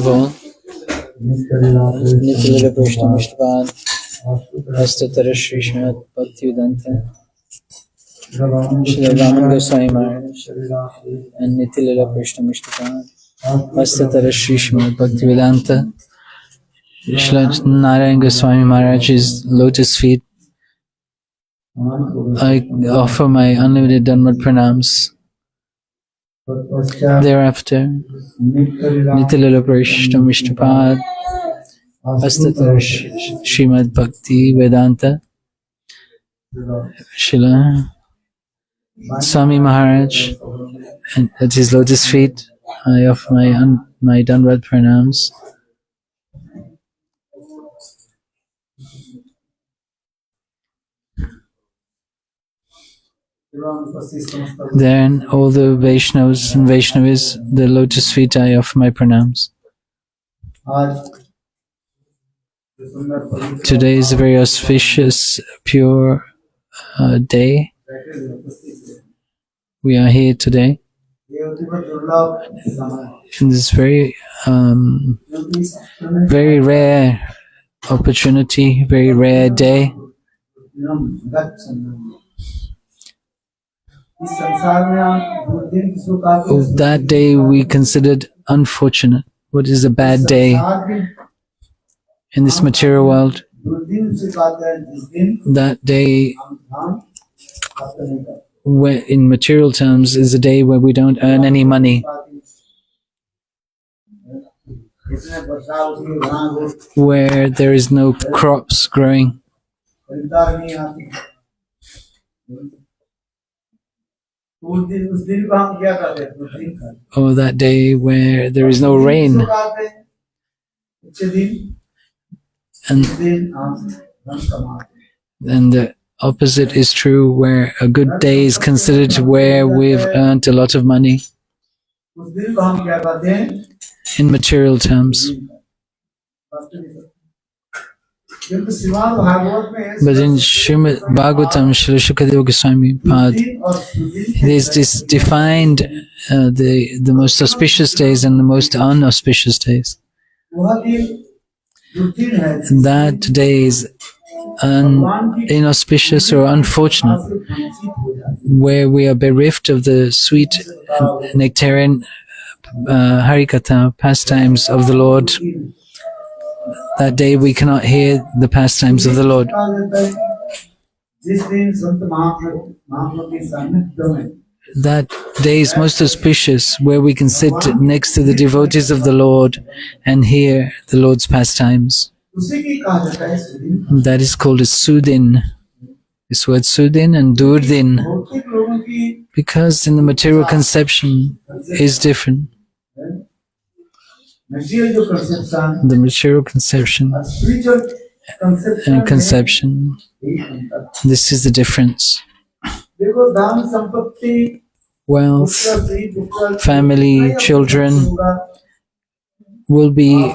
all, Nitilila Prishna Mishtapad, Astatara Shri Srimad Bhaktivedanta, Shri Raman Goswami Maharaj, and Nitilila Prishna Mishtapad, Astatara Shri Srimad Bhaktivedanta, Shri Narayan Goswami Maharaj's lotus feet. I offer my unlimited Dhanvat pranams. Thereafter, Nitilila Prishna Mishtapad, Astatara Srimad Bhakti Vedanta, Srila Swami Maharaj, and at his lotus feet, I offer my Dhanvat pranams. Then all the Vaishnavas and Vaishnavis, the lotus feet, I offer my pranams. Today is a very auspicious, pure day. We are here today in this very rare opportunity, very rare day. That day we considered unfortunate. What is a bad day in this material world? That day, where in material terms, is a day where we don't earn any money, where there is no crops growing. Or that day where there is no rain. And the opposite is true, where a good day is considered where we've earned a lot of money in material terms. But in Srimad Bhagavatam, Srila Shukadeva Goswami Pad, it is this defined the most auspicious days and the most unauspicious days. That day is inauspicious or unfortunate, where we are bereft of the sweet nectarian Harikatha pastimes of the Lord. That day we cannot hear the pastimes of the Lord. That day is most auspicious, where we can sit next to the devotees of the Lord and hear the Lord's pastimes. That is called a Sudin. This word Sudin and Durdin, because in the material conception is different. The material conception and conception, this is the difference. Wealth, family, children will be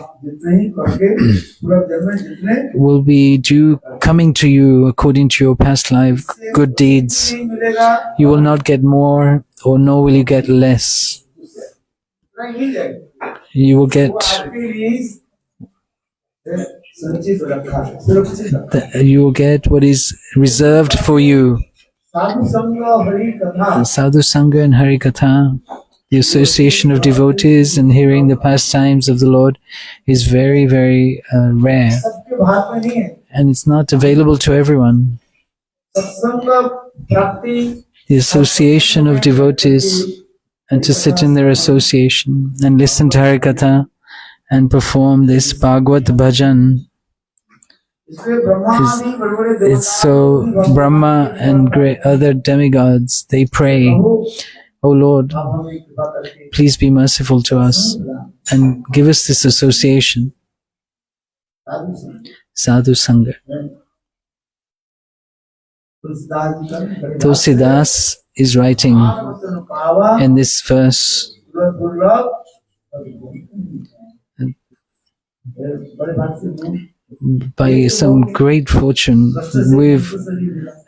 coming to you according to your past life good deeds. You will not get more, or nor will you get less. You will get what is reserved for you. The Sadhu Sangha and Harikatha, the association of devotees and hearing the pastimes of the Lord, is very, very rare, and it's not available to everyone. The association of devotees, and to sit in their association and listen to Harikatha and perform this Bhagavad Bhajan. It's so Brahma and great other demigods, they pray, "O Lord, please be merciful to us and give us this association." Sadhu Sangha. Tulsidas is writing in this verse, by some great fortune we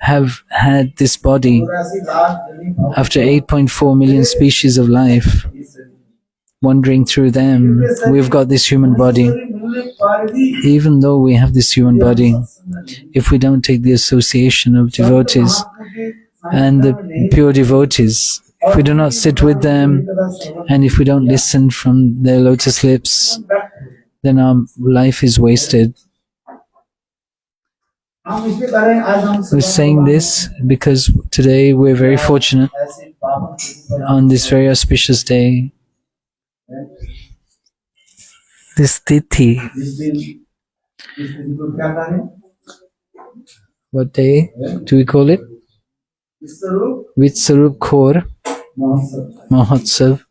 have had this body after 8.4 million species of life. wandering through them. We've got this human body. Even though we have this human body, if we don't take the association of devotees and the pure devotees, if we do not sit with them, and if we don't listen from their lotus lips, then our life is wasted. We're saying this because today we're very fortunate on this very auspicious day. This Tithi. What day do we call it? Vitsarup Kaur Mahotsav.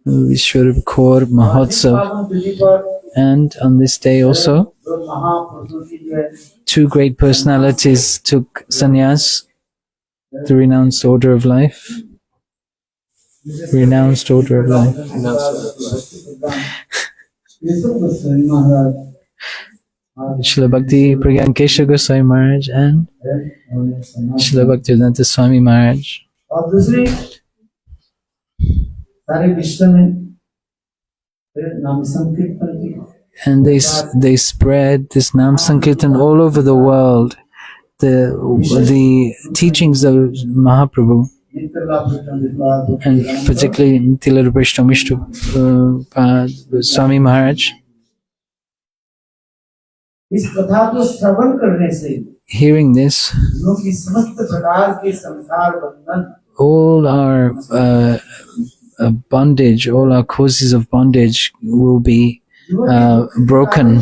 Vishwarup Kaur Mahotsav. And on this day also, two great personalities took sannyas, the renounced order of life. Renounced order of life. Srila Bhakti Pragyan Keshav Goswami Maharaj and Srila Bhaktivedanta Swami Maharaj. And they spread this Nam Sankirtan all over the world. The teachings of Mahaprabhu, and particularly Tila Vishnu Swami Maharaj. Hearing this, all our bondage, all our causes of bondage will be broken.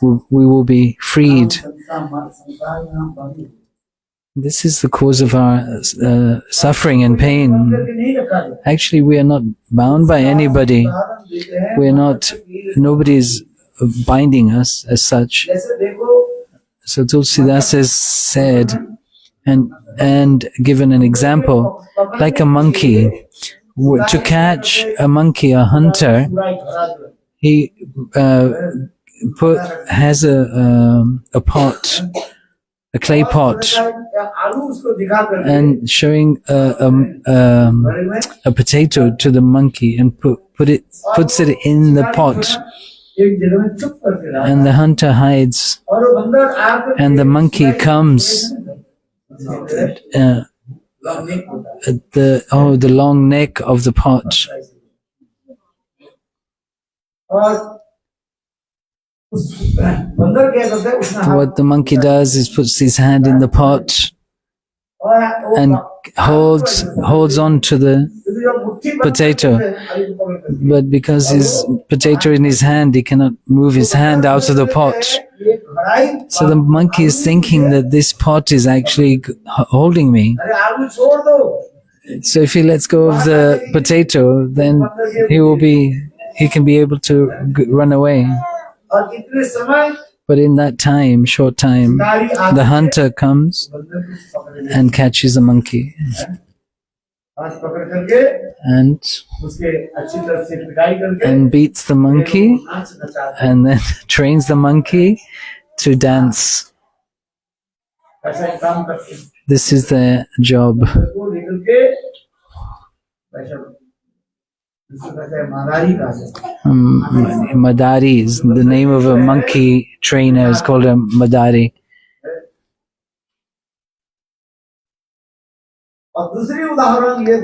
We will be freed. This is the cause of our suffering and pain. Actually, we are not bound by anybody. We are not. Nobody is binding us as such. So Tulsidas has said and given an example, like a monkey. To catch a monkey, a hunter, he has a pot, a clay pot, and showing a potato to the monkey and puts it in the pot, and the hunter hides, and the monkey comes at the long neck of the pot. What the monkey does is puts his hand in the pot and holds on to the potato, but because his potato in his hand, he cannot move his hand out of the pot. So the monkey is thinking that this pot is actually holding me. So if he lets go of the potato, then he can be able to run away. But in that time, short time, the hunter comes and catches the monkey and beats the monkey and then trains the monkey to dance. This is their job. Madari is the name of a monkey trainer, is called a Madari.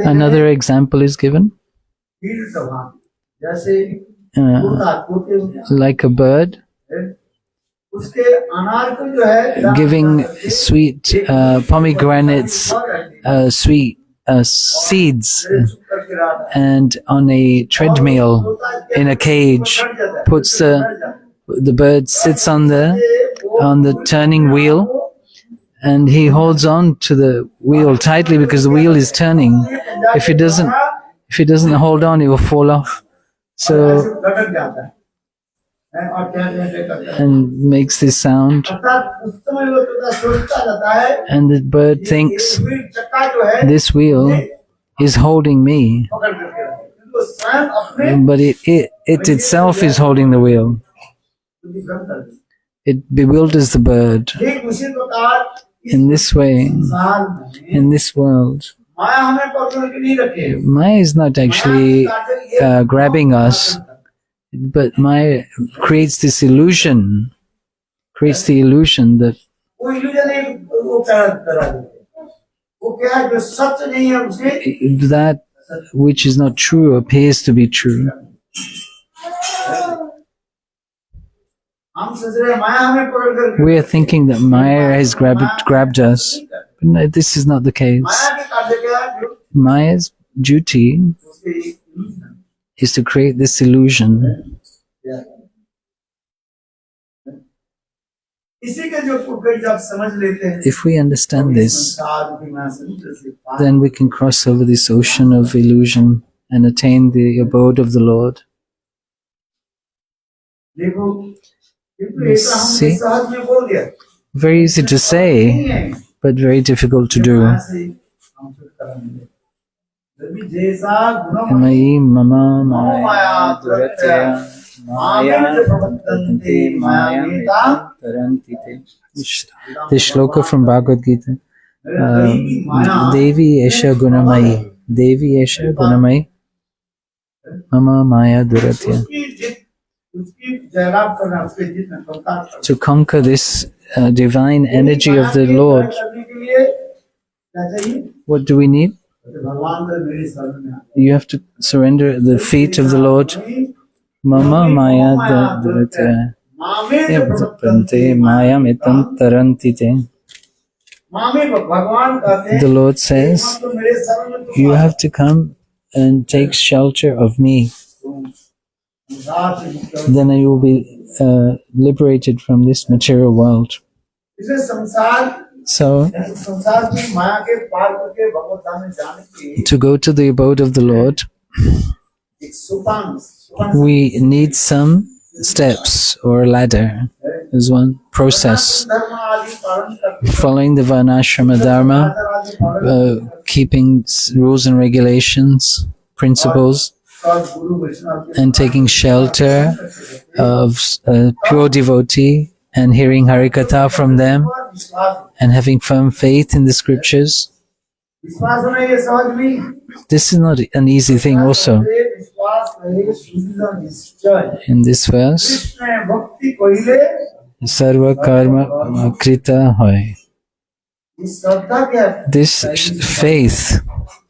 Another example is given. Like a bird giving sweet pomegranates, sweet seeds, and on a treadmill in a cage, puts the bird sits on the turning wheel, and he holds on to the wheel tightly because the wheel is turning. If he doesn't hold on, he will fall off. So, and makes this sound, and the bird thinks this wheel is holding me, but it itself is holding the wheel. It bewilders the bird. In this way, in this world, माया हमें पकड़ के नहीं रखे। Maya is not actually grabbing us, but Maya creates this illusion, creates the illusion that वो illusion एक वो करा देते। वो क्या है जो सच नहीं है उसे that which is not true appears to be true. हम सोच रहे हैं माया हमें पकड़ कर We are thinking that Maya has grabbed us, but no, this is not the case. माया के कार्य क्या जो Maya's duty उसके illusion is to create this illusion. इसी के जो पुकड़ जब समझ लेते हैं If we understand this, संसार की माया समुद्र से पार then we can cross over this ocean of illusion and attain the abode of the Lord. देखो किंतु एक हमने See? सहज में बोल दिया Very easy to say, but very difficult to do. माया से हम छुटकारा मिले जब जैसा गुण Mayi mama ममो maya माया duratya maya प्रबंधन्ते माया मेता taranti te. This shloka from Bhagavad Gita. Devi Esha Gunamayi. Devi Esha Gunamayi. Mama Maya Duratya. उसकी जयलाभ करना उसके जीत में संतान करना To conquer this divine energy of the Lord, करने के लिए क्या चाहिए what do we need? भगवान का मेरे शरण में आ You have to surrender at the feet of the Lord. Mama Maya Duratya. माँ में जो Prante Maya Mitam Taranti te. माँ में भगवान कहते हैं The Lord says, तो मेरे शरण में तुम you have to come and take shelter of me. संसार से मुक्त हो। Then you will be liberated from this material world. इसे संसार So, संसार की माया के पार करके भगवत धाम में जाने की to go to the abode of the Lord, एक सोपान we need some steps or a ladder. There's one process. धर्म आदि पालन करके Following the Varnashrama Dharma, आदि पालन keeping rules and regulations, principles, और गुरु वैष्णव के and taking shelter of pure devotee and hearing Harikatha from them विश्वास and having firm faith in the scriptures. विश्वास होना ये सहज नहीं This is not an easy thing also. विश्वास रहे शुद्ध निश्चय In this verse, कृष्ण भक्ति पहिले Sarva Karma Krita Hoy. इस श्रद्धा क्या है This faith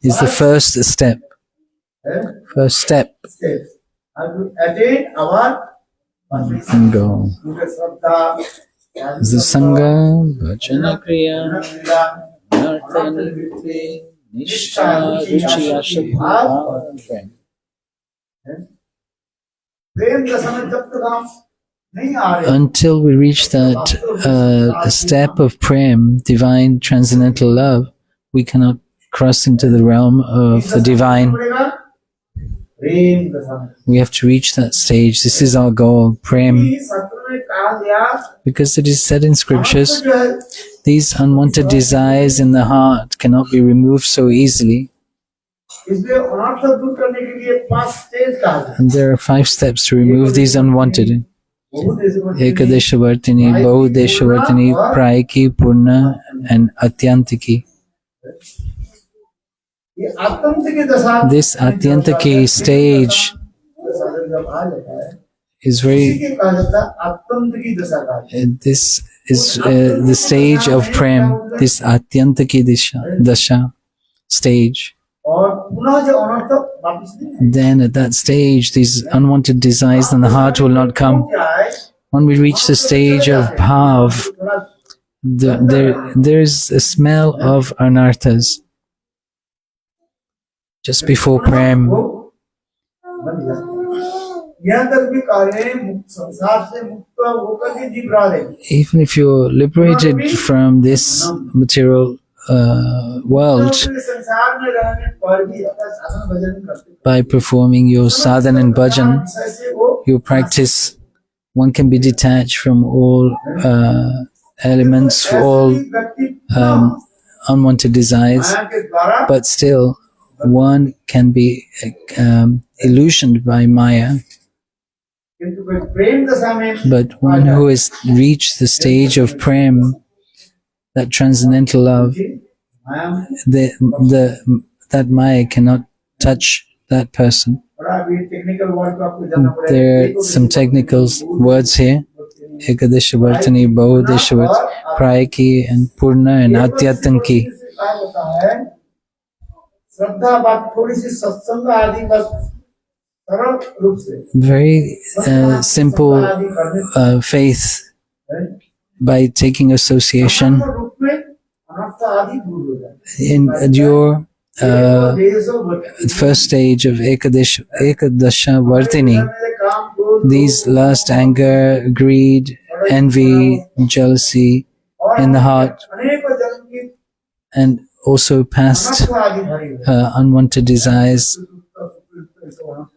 is the first step. First step. to attain our And go. Shraddha The Sangha, Bhajana Kriya, Nartha Nirvite, Nishtha, Ruchi, Ashakti, प्रेम दशा में जब तक हम नहीं आ रहे until we reach that step of prem, divine transcendental love, we cannot cross into the realm of the divine. पड़ेगा प्रेम दशा में We have to reach that stage. This is our goal, prem. सत्र में कहा गया Because it is said in scriptures, जो है these unwanted desires in the heart cannot be removed so easily. इसलिए अनर्थ दूर करने के लिए 5 स्टेज कहा गया And there are 5 steps to remove these unwanted. बहुत ऐसे बच्चे Ekadeshavartini, Bahudeshavartini, Prayaki, Purna, and Atyantiki. ये आतंक की दशा This Atyantiki stage दशा जब आ जाता है is इसी very, के कहा जाता है आतंक की दशा कहा जाता है this is the stage of prem, this Atyantiki dasha stage. और पुनः जो अनर्थ वापस नहीं Then at that stage, these unwanted desires in the heart will not come. क्या है When we reach the stage of bhav, there is a smell of anarthas just before prem. यहाँ तक भी कार्य मुक्त संसार से मुक्त होकर के जीव रहा है Even if you're liberated from this material world संसार में रहने पर भी अपना साधन भजन करते by performing your sadhana and bhajan, विषय से वो your practice, one can be detached from all elements, all व्यक्ति unwanted desires, माया के द्वारा but still one can be illusioned by Maya. किंतु कोई प्रेम दशा में But one who has reached the stage of prem, that transcendental love, माया में that Maya cannot touch that person. बड़ा भी टेक्निकल वर्ड को आपको जानना पड़ेगा। There are some technical words here. Ekadesha Vartani, Bahudesha Vartani, Prayaki and Purna and Atyatanki. क्या होता है, श्रद्धा बात थोड़ी सी सत्संग आदि बस सरल रूप से Very simple faith by taking association रूप में अनर्थ आदि दूर हो जाए। in your first stage of Ekadasha Vartini. These lust, anger, greed, envy, jealousy in the heart, and also past unwanted desires,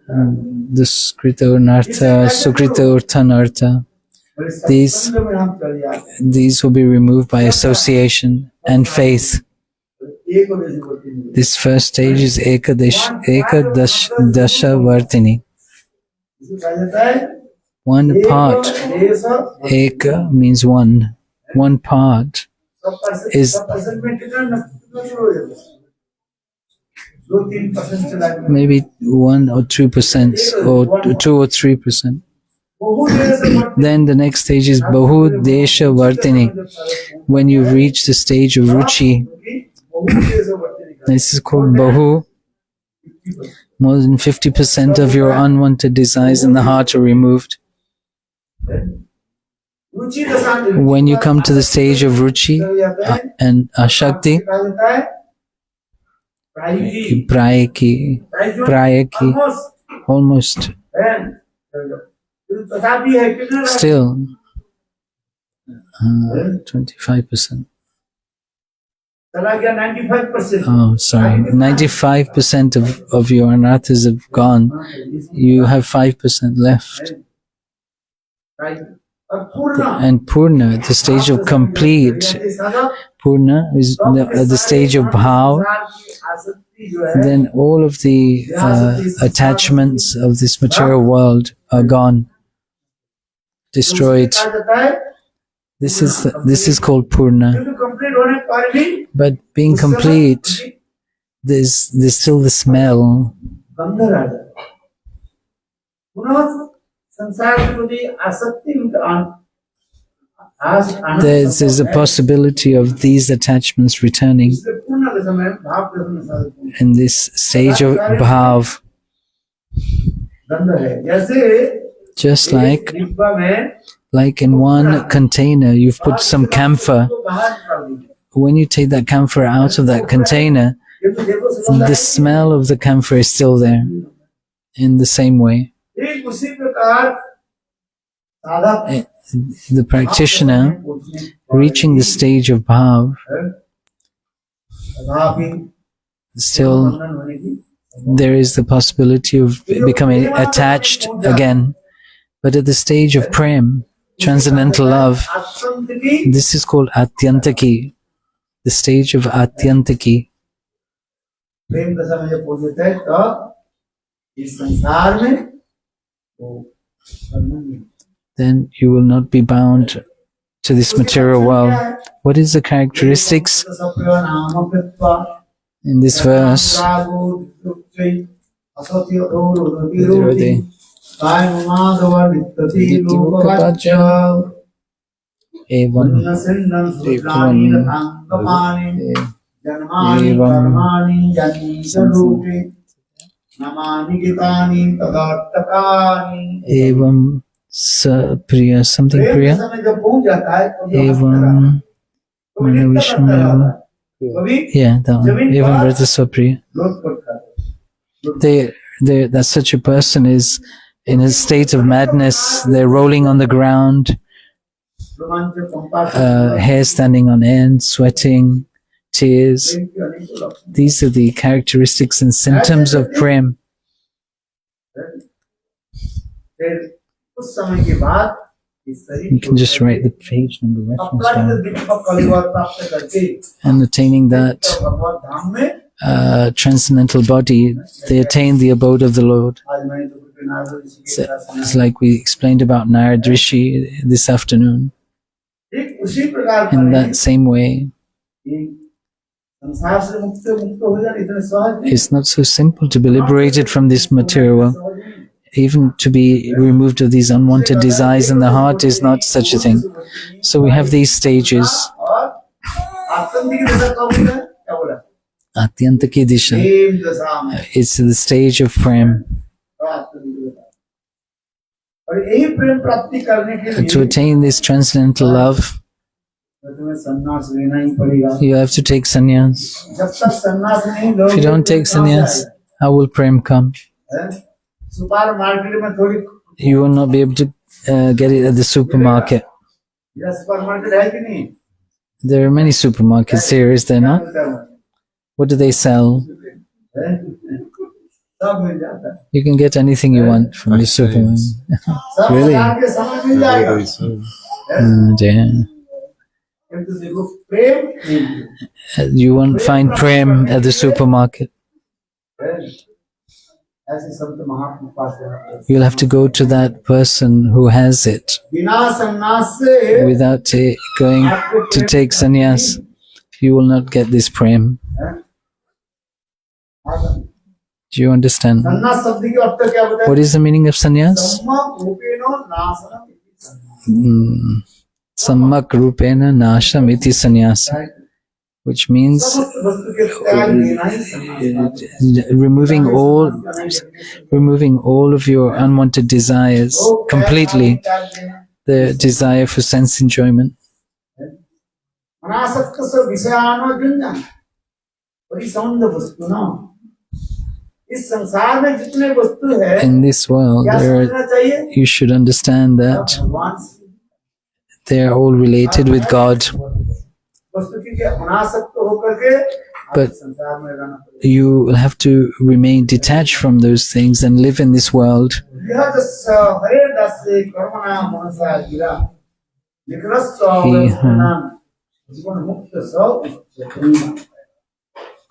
the Skrita Unartha, Sukrita Urthanartha, these will be removed by association and faith. This first stage is Ekadasha Vartini. One part, Eka means one. One part is maybe 1 or 2% or 2 or 3%. Then the next stage is Bahu Desha Vartini. When you reach the stage of Ruchi, this is called Bahu. More than 50% of your unwanted desires in the heart are removed. When you come to the stage of Ruchi and Ashakti, Prayaki, almost. Still, 25%. Oh, sorry. 95% of your anarthas have gone. You have 5% left. And Purna, the stage of complete. Purna is at the stage of Bhav. Then all of the attachments of this material world are gone, destroyed. This is called Purna. But being complete, there's still the smell. There's a possibility of these attachments returning in this stage of Bhav. Just like in one container, you've put some camphor. When you take that camphor out of that container, the smell of the camphor is still there. In the same way, the practitioner reaching the stage of Bhav, still there is the possibility of becoming attached again. But at the stage of Prem, transcendental love, this is called Atyantaki, the stage of Atyantaki. Then you will not be bound to this material world. What is the characteristics in this verse? Evam Priya, something Priya. Evam Manavishma. Yeah, that one. Evam Vrata Swapriya. That such a person is in a state of madness. They're rolling on the ground, hair standing on end, sweating, tears. These are the characteristics and symptoms of Prem. You can just write the page number reference down. And attaining that transcendental body, they attain the abode of the Lord. It's like we explained about Narad Rishi this afternoon. In that same way, संसार से मुक्त मुक्त हो जाना इतना सहज नहीं। It's not so simple to be liberated from this material world. Even to be removed of these unwanted desires in the heart is not such a thing. So we have these stages. और आत्म की दशा कब होता है? क्या बोला? Atyanta ki disha. प्रेम दशा में It's the stage of prem. आत्म की दशा। और यही प्रेम प्राप्ति करने के To लिए attain this transcendental love, तुम्हें संन्यास लेना ही पड़ेगा। you have to take sannyas. जब तक संन्यास नहीं If you don't take sannyas, how will prem come? Super market में थोड़ी You will not be able to get it at the supermarket. या सुपर मार्केट है कि नहीं? There are many supermarkets here, is there not? What do they sell? सब मिल जाता है। You can get anything you want from the supermarket. सब Really? प्रकार के सामान मिल जाएगा। Dear. किंतु देखो प्रेम नहीं मिलेगा। You won't find prem at the supermarket. ऐसे संत महात्मा पास जाना पड़ेगा। You'll have to go to that person who has it. बिना संन्यास से Without going to take sannyas, you will not get this prem. Do you understand? संन्यास शब्द की अर्थ क्या बताया? What is the meaning of sannyas? सम्यक रूपेण नाशनम इति Sammak rupena nasham iti sannyasa, which means समस्त वस्तु के त्याग लेना ही संन्यास है। removing all of your unwanted desires completely, the desire for sense enjoyment. अनासक्त से विषयानो जुञ्जन परिसंध वस्तु न। इस संसार में जितने वस्तु है In this world, क्या समझना चाहिए? you should understand that भगवान से they are all related with God. वस्तु की अनासक्त होकर के But संसार में रहना पड़ेगा। you will have to remain detached from those things and live in this world. यह दस हरे दस कर्मणा मनसा गिरा निकलस्त जीवन मुक्त सब।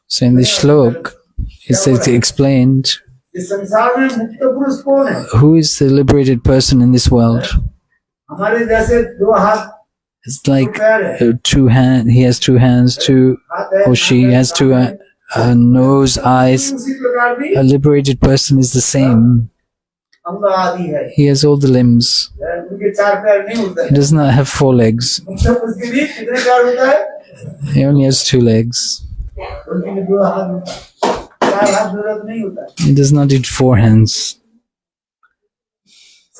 So in this shlok, it's explained इस संसार में मुक्त पुरुष कौन है? who is the liberated person in this world. हमारे जैसे दो हाथ It's like two hand. He has two hands, or she has two nose, eyes. उसी प्रकार भी A liberated person is the same. अंग आदि है। He has all the limbs. उनके चार पैर नहीं होते। He does not have 4 legs. मुक्त पुरुष के लिए कितने पैर होता है? He only has 2 legs. उनके लिए दो हाथ होता है। चार हाथ जरूरत नहीं होता है। He does not need 4 hands.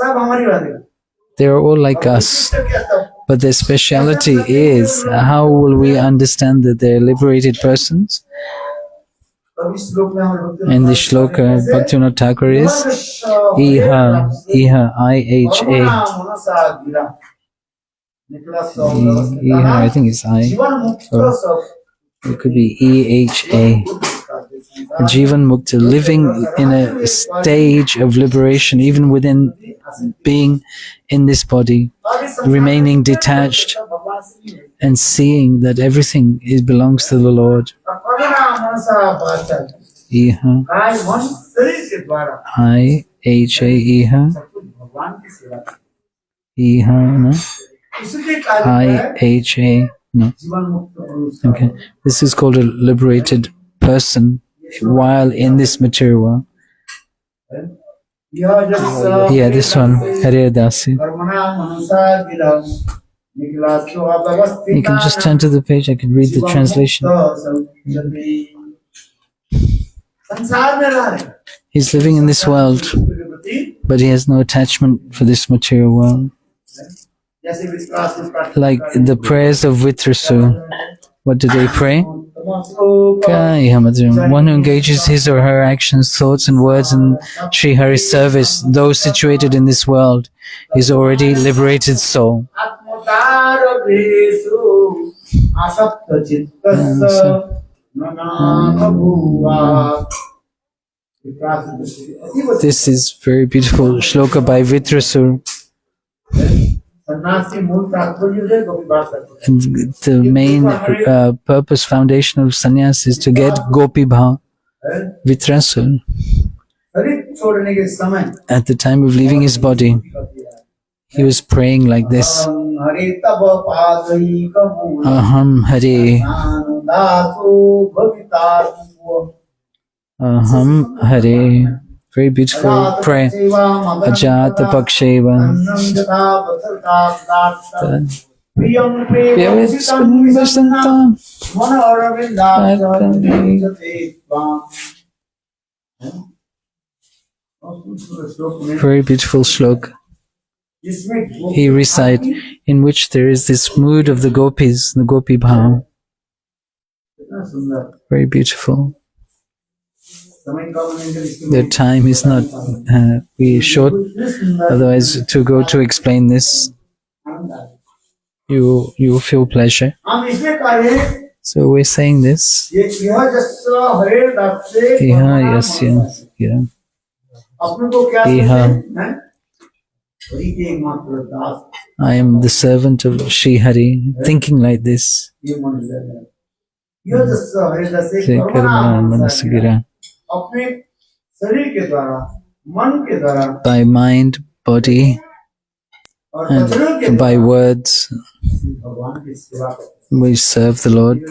सब हमारी बात है। They are all like us. But their speciality is, how will we understand that they are liberated persons? In the shloka, Bhaktivinoda Thakur is Iha, I-H-A. Iha, I think it's I. Or it could be E-H-A. Jivan Mukta, living in a stage of liberation, even within being in this body, remaining detached and seeing that everything belongs to the Lord. Iha, I-H-A, Iha, Iha, no? I-H-A, no. Okay, this is called a liberated person while in this material world. Yeah, this one, Hare Dasi. You can just turn to the page, I can read the translation. He's living in this world, but he has no attachment for this material world. Like the prayers of Vitrasu, what do they pray? One who engages his or her actions, thoughts and words in Sri Hari's service, those situated in this world, is already liberated soul. This is very beautiful shloka by Vitrasur. And the main purpose, foundation of sannyas is to get Gopi Bhav. Vitrasur, at the time of leaving his body, he was praying like this. Aham Hare दासो भविता Aham Hare. Very beautiful prayer. Ajata Paksheva. Very beautiful slok. He recite in which there is this mood of the gopis, the gopi bhav. Very beautiful. The time is not be short, otherwise to go to explain this, you feel pleasure. So we're saying this. Iha yasya gira. Iha. I am the servant of Shri Hari, thinking like this. Shri Karma Manasigira. By mind, body, and by words, we serve the Lord.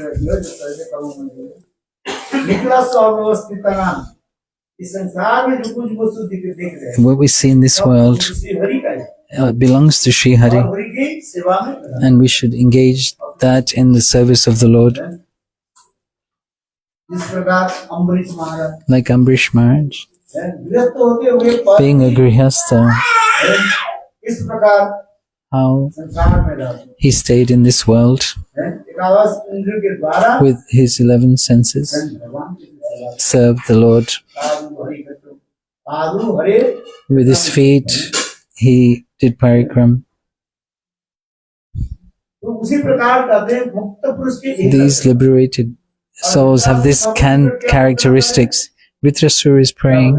What we see in this world belongs to Shri Hari, and we should engage that in the service of the Lord. Like Ambrish Maharaj, being a grihastha, how he stayed in this world with his 11 senses, served the Lord. With his feet, he did parikram. These liberated souls have this characteristics. Vitrasur is praying,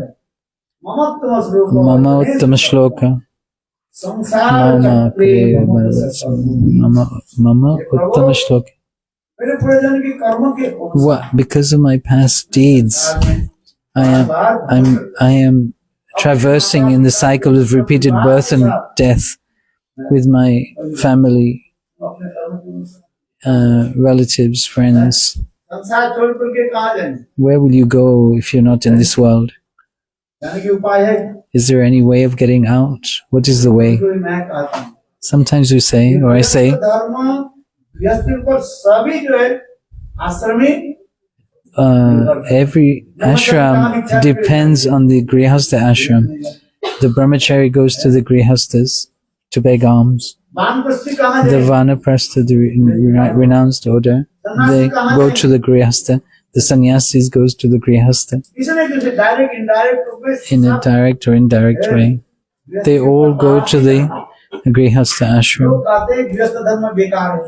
Mama Uttama Shloka. Mama Uttama Shloka. What? Because of my past deeds, I am traversing in the cycle of repeated birth and death with my family, relatives, friends. Where will you go if you're not in this world? Is there any way of getting out? What is the way? Sometimes we say, or I say, every ashram depends on the grihastha ashram. The brahmachari goes to the grihasthas to beg alms. The vanaprastha, the renounced order, they go to the grihastha. The sannyasis goes to the grihastha. In a direct or indirect way, they all go to the grihastha ashram.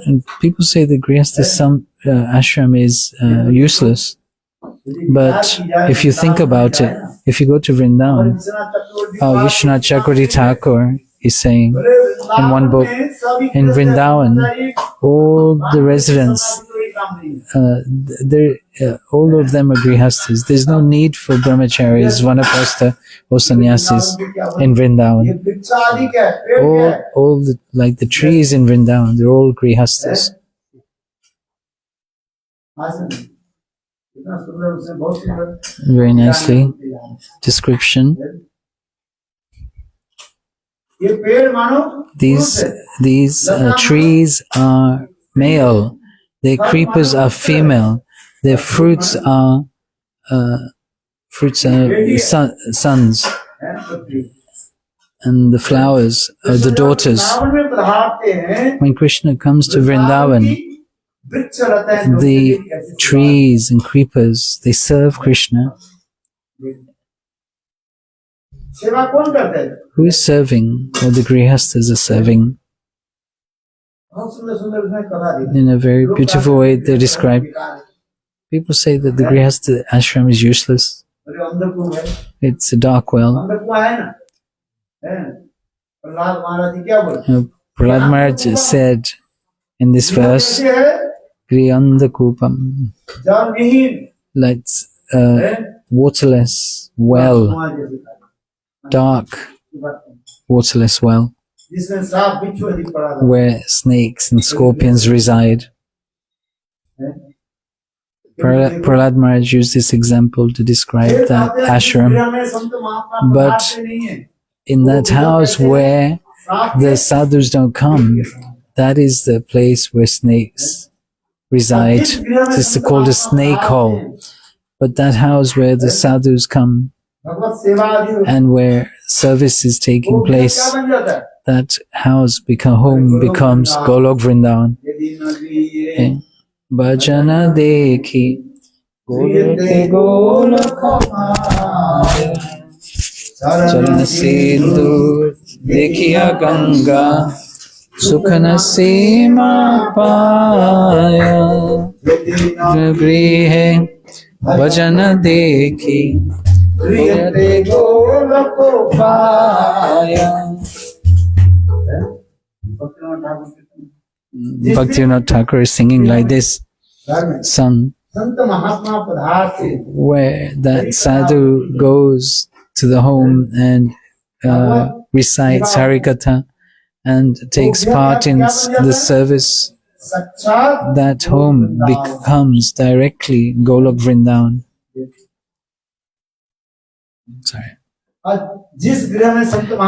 And people say the grihastha ashram is useless. But if you think about it, if you go to Vrindavan, Vishwanath Chakravarti Thakur is saying in one book, in Vrindavan, all the residents, all of them are grihasthas. There's no need for brahmacharis, vanaprastha, or sannyasis in Vrindavan. All the trees in Vrindavan, they're all grihasthas. Very nicely. Description. These trees are male. Their creepers are female. Their fruits are sons, and the flowers are the daughters. When Krishna comes to Vrindavan, the trees and creepers, they serve Krishna. Who is serving? Well, the grihasthas are serving. In a very beautiful way, they describe. People say that the grihastha ashram is useless. It's a dark well. Prahlad Maharaj said in this verse, Grihanda Kupam, let's waterless well, dark waterless well, where snakes and scorpions reside. Prahlad Maharaj used this example to describe that ashram. But in that house where the sadhus don't come, that is the place where snakes reside. This is called a snake hole. But that house where the sadhus come and where service is taking place, that house home becomes Golok Vrindavan. Okay. Bhajana dekhi Chalana Sindhu dekhiya Ganga Sukhana Sima Paya Grihe Bhajana dekhi Bhaktivinoda Thakur is singing like this song, where that sadhu goes to the home and recites Harikatha and takes part in the service. That home becomes directly Golok Vrindavan. Sorry.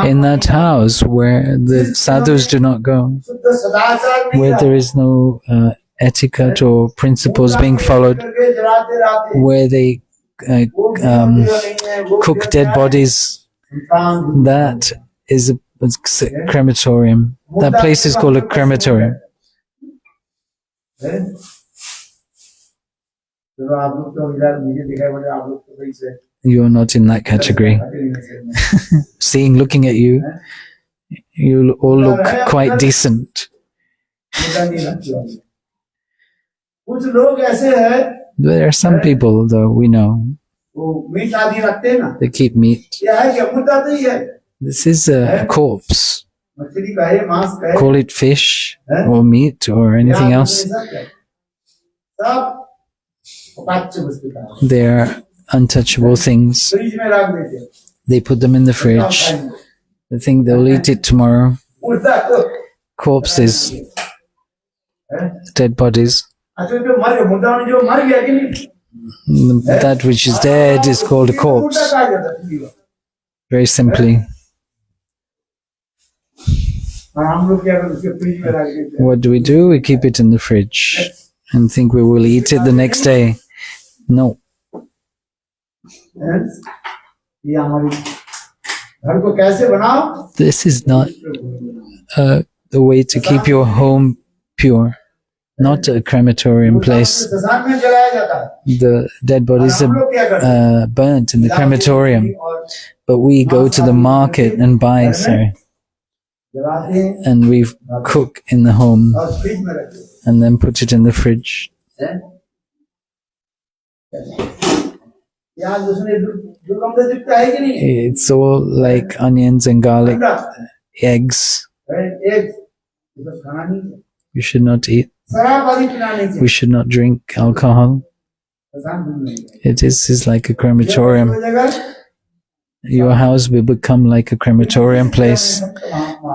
In that house where the sadhus do not go, where there is no etiquette or principles being followed, where they cook dead bodies, that is a crematorium. That place is called a crematorium. You are not in that category. Looking at you, you all look quite decent. There are some people, though, we know, they keep meat. This is a corpse. Call it fish or meat or anything else. They are untouchable things. They put them in the fridge. They think they'll eat it tomorrow. Corpses, dead bodies. That which is dead is called a corpse. Very simply. What do? We keep it in the fridge and think we will eat it the next day. No. This is not the way to keep your home pure. Not a crematorium place. The dead bodies are burnt in the crematorium, but we go to the market and buy, and we cook in the home and then put it in the fridge. It's all like onions and garlic, eggs. We should not eat. We should not drink alcohol. It is like a crematorium. Your house will become like a crematorium place.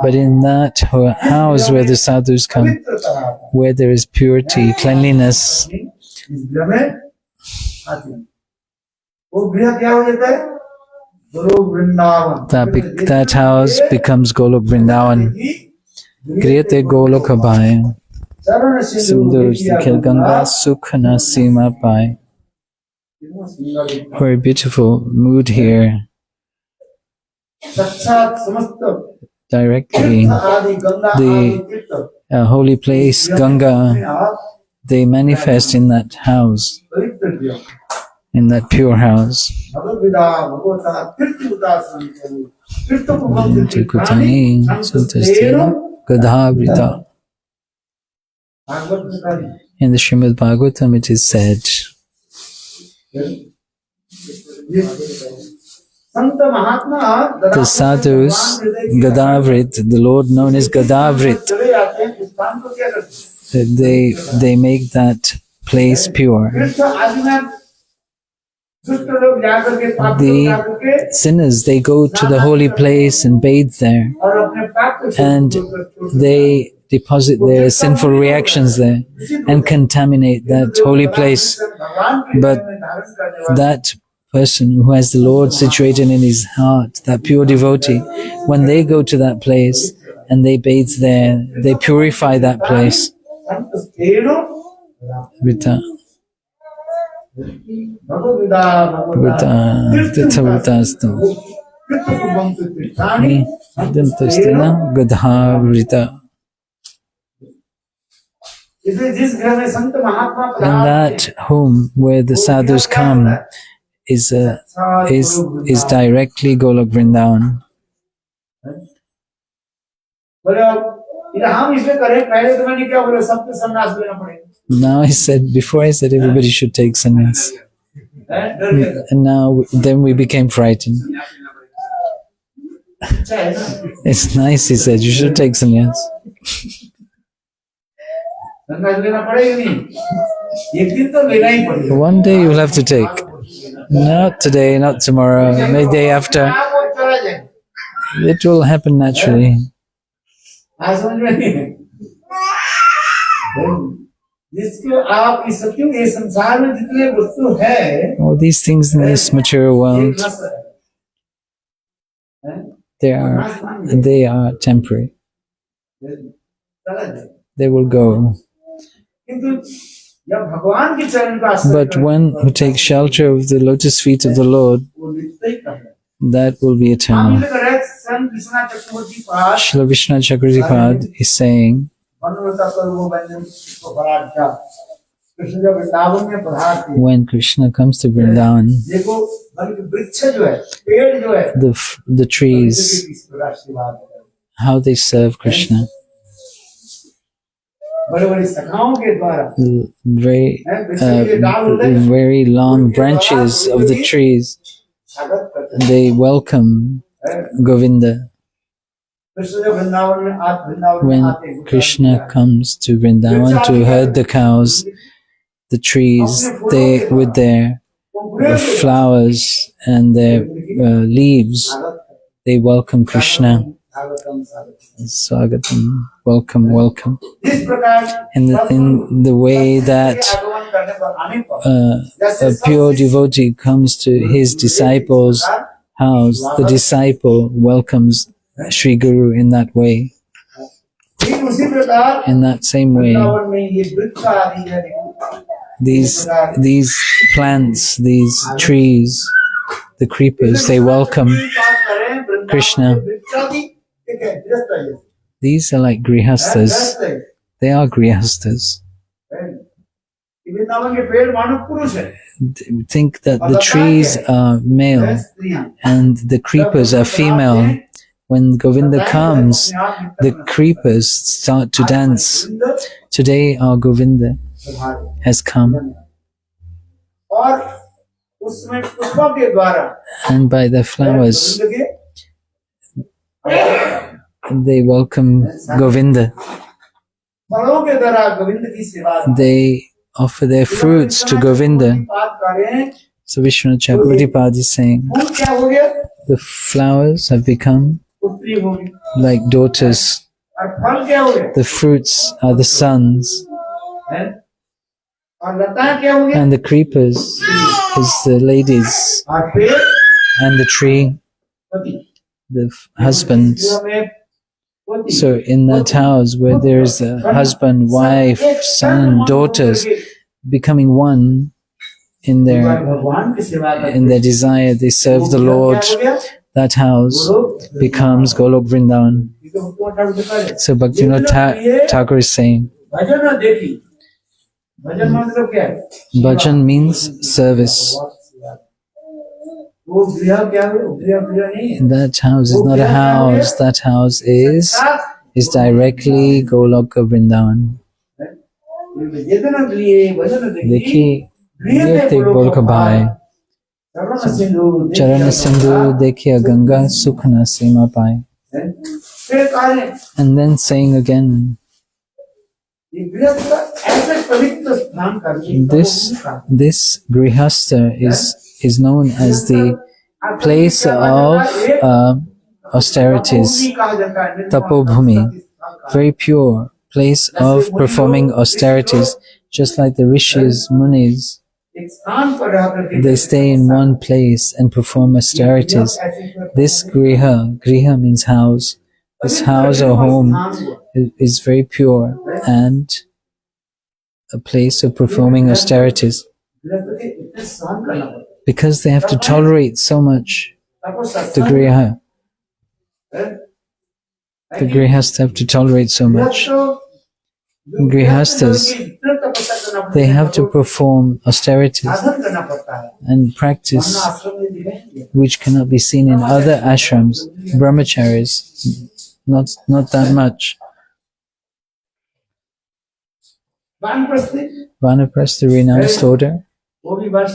But in that house where the sadhus come, where there is purity, cleanliness, that house becomes Golok Vrindavan. Kriyate Goloka Bhaya. Sundur Dikhil Ganga Sukhana Sima Pai. Very beautiful mood here. Directly, the holy place, Ganga, they manifest in that house, in that pure house. In the Srimad Bhagavatam it is said, the sadhus, Gadavrit, the Lord known as Gadavrit, they make that place pure. The sinners, they go to the holy place and bathe there, and they deposit their sinful reactions there and contaminate that holy place. But that person who has the Lord situated in his heart, that pure devotee, when they go to that place and they bathe there, they purify that place. Vrita. Gadha Vrita. In that home where the sadhus come is directly Golok Vrindavan. Now before I said everybody should take sannyas. And now then we became frightened. It's nice, he said, you should take sannyas. One day you'll have to take. Not today, not tomorrow, maybe day after. It will happen naturally. All these things in this material world, they are temporary. They will go. But one who takes shelter of the lotus feet of the Lord, that will be eternal. Srila Vishnu Chakravartipad is saying, when Krishna comes to Vrindavan, the trees, how they serve Krishna. Very long branches of the trees, they welcome Govinda. When Krishna comes to Vrindavan to herd the cows, the trees, they with their flowers and their leaves, they welcome Krishna. Swagatam, welcome, welcome. In the way that a pure devotee comes to his disciple's house, the disciple welcomes Sri Guru in that way. In that same way, these plants, these trees, the creepers, they welcome Krishna. These are like grihastas. They are grihastas. Think that the trees are male and the creepers are female. When Govinda comes, the creepers start to dance. Today our Govinda has come. And by the flowers, they welcome Govinda. They offer their fruits to Govinda. So Vishnu Chakravartipad is saying, the flowers have become like daughters. The fruits are the sons. And the creepers is the ladies. And the tree, the husbands. So in that house where there is a husband, wife, son, daughters becoming one in their desire, they serve the Lord, that house becomes Golok Vrindavan. So Bhaktivinoda Thakur is saying, Bhajan means service. That house is not a house. That house is directly Goloka Vrindavan. देखिए ये ते बोल का भाई चरण सिंधु देखिए गंगा सुख न सीमा पाए. And then saying again, this grihastha is known as the place of austerities, tapobhumi, very pure, place of performing austerities, just like the rishis, munis. एक स्थान पर रह करके They stay in one place and perform austerities. This griha means house. This house or home is very pure and a place of performing austerities. इतने सहन करना पड़ता Because they have to tolerate so much, है। the griha. The grihasthas have to tolerate so much. Grihasthas, they have to perform austerities साधन करना पड़ता है। and practice आश्रम में दिखाएंगे which cannot be seen in other ashrams, brahmacharis, not that much. वानप्रस्थी Vanaprastha, the renounced order, वो भी बस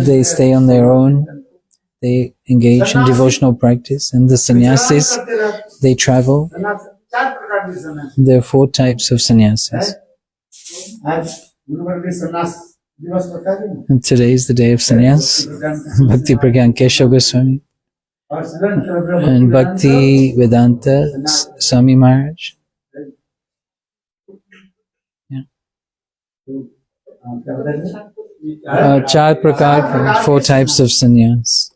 they stay on their own. They engage in devotional practice, and the sannyasis, they travel. चार प्रकार के सन्यासी There are 4 types of sannyasis. आज गुरुवर के सन्यास दिवस बता दें And today is the day of sannyas. Bhakti Pragyan Keshav Goswami और सदन and Bhakti Vedanta Swami Maharaj. Char Prakar, 4 types of sannyas.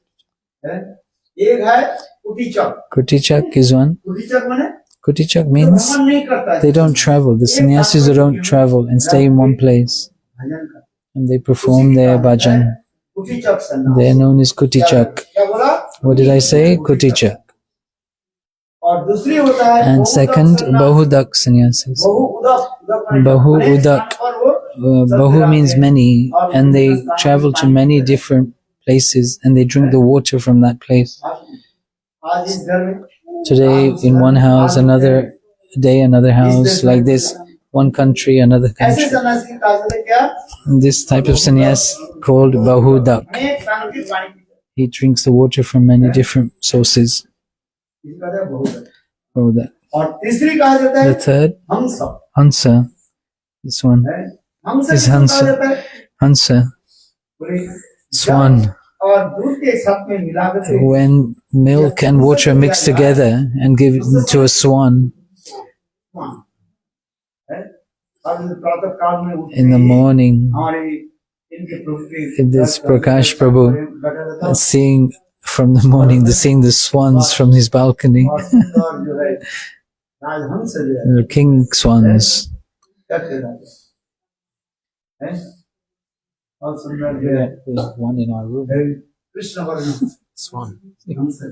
एक है कुटीचक Kutichak is one. कुटीचक माने Kutichak means भ्रमण नहीं करता है they don't travel. The sannyasis who don't travel and stay in one place. भजन का And they perform their bhajan. कुटीचक They are सन्यास known as Kutichak. क्या बोला What did I say? Kutichak. और दूसरी होता है And second, Bahudak sannyasis. बहु Bahu उदक udak. Bahu means many, and they travel to many different places and they drink the water from that place. आज इस घर में Today, in one house, another day, another house, like this, one country, another ऐसे country. सन्यास की काज है क्या And this type of sannyas called Bahudak. अनेक प्राणों की पानी पीता है। He drinks the water from many different sources. इसका है बहु Bahudak. और तीसरी कहा जाता है The third, हंस Hansa. This one, हंस Is किसको कहा Hansa. जाता है Hansa, बोले swan. और दूध के साथ में मिलाकर के When milk and water are mixed together and given to a swan है। और प्रातः काल में उठते in the ही morning, हमारे इनके प्रभु के this Prakash Prabhu, बैठा रहता है। seeing from the morning, seeing the swans from his balcony, और सुंदर जो है राजहंस जो है the king swans. करते रहते हैं। और सुंदर जो है We have one in our room. Krishna वर्ण Swan. हंस है।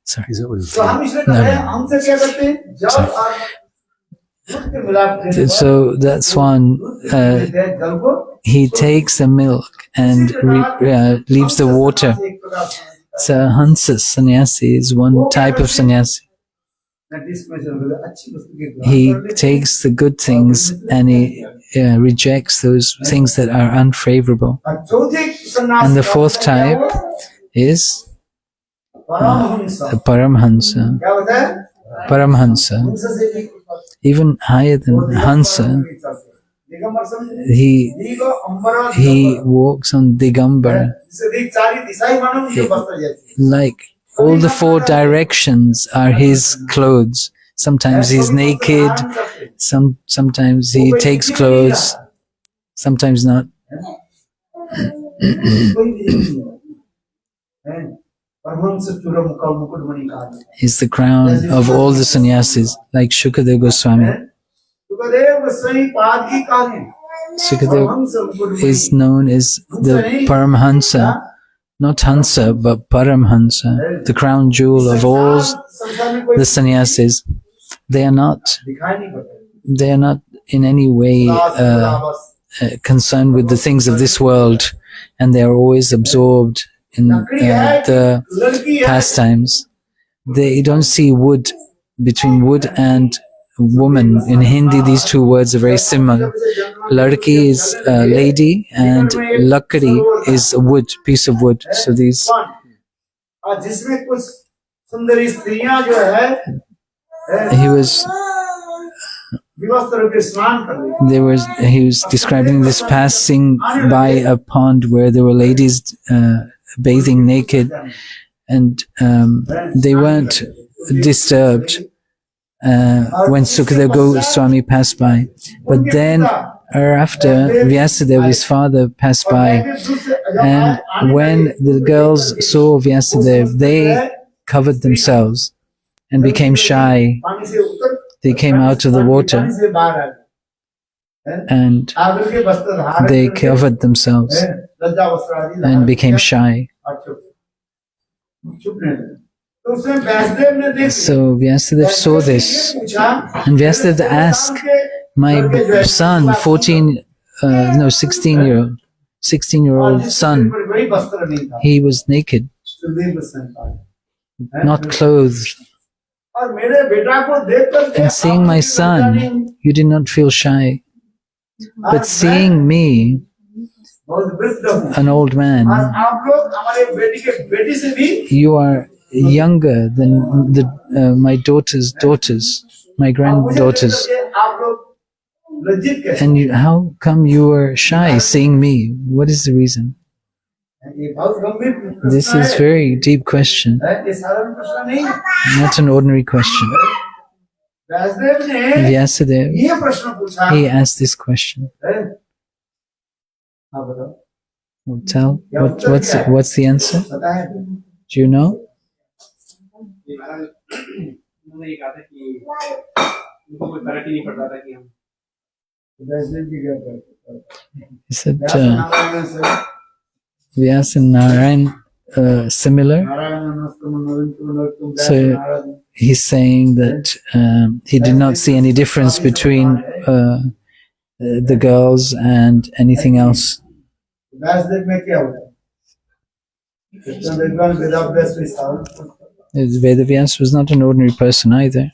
Sorry. तो हम इसलिए कहते हैं हमसे क्या करते हैं जल और दूध के मिलाप देने पर So that swan, देते हैं जल को he takes the milk and leaves the water. एक प्रकार से So Hansa sannyasi is one type of sannyasi. इसमें से अच्छी वस्तु के ग्रहण He कर लेते हैं। takes the good things and he rejects those things that are unfavorable. और चौथे सन्यास And the का 4th क्या type हुआ? is Paramhans the Paramhansa. क्या होता है Paramhansa, हंस से भी even higher than Hansa, Digambar समझे he दिग अंबर he walks on Digambara. जिसे दिग चारी दिशाएं मानो जो बस्तर जैसे Like all the 4 directions are his clothes. Sometimes he's naked, sometimes he takes clothes, sometimes not. कोई भी नहीं है परमहंस चूरम का मुकुटमणि कहा जाता है। He's the crown of all the sannyasis, like Shukadeva Goswami. Sukhdev Goswami पाद की कहा है Shukadeva Paramhans Mukutmani is known as the Paramhansa, not Hansa, but Paramhansa, the crown jewel of all संसार में कोई the sannyasis. They are not दिखाई नहीं पड़ता they are not in any way concerned with the things of this world, and they are always absorbed in the लड़की है pastimes. They don't see wood between wood and woman. In Hindi, these 2 words are very similar. Ladki is a lady and lakdi is a wood, piece of wood. So these, और जिसमें कुछ सुंदर स्त्रियां जो है he was विवस्त्र रूप स्नान कर रही he was describing this passing by a pond where there were ladies bathing naked, and they weren't disturbed when Sukadeva Goswami passed by. But then after Vyasadeva, his father, passed by, and when the girls saw Vyasadeva, they covered themselves and became shy. They came out of the water and they covered themselves and became shy. So Vyasadeva saw this, and Vyasadeva asked, my son, 16-year-old son, he was naked, not clothed. And seeing my son, you did not feel shy. But seeing me, an old man, you are younger than my daughter's daughters, my granddaughters. And how come you were shy seeing me? What is the reason? This is a very deep question, not an ordinary question. Vyasadeva, he asked this question. Tell, what's the answer? Do you know? He said, Vyas and Narayan similar. So he's saying that he did not see any difference between the girls and anything else. Vedavyas was not an ordinary person either.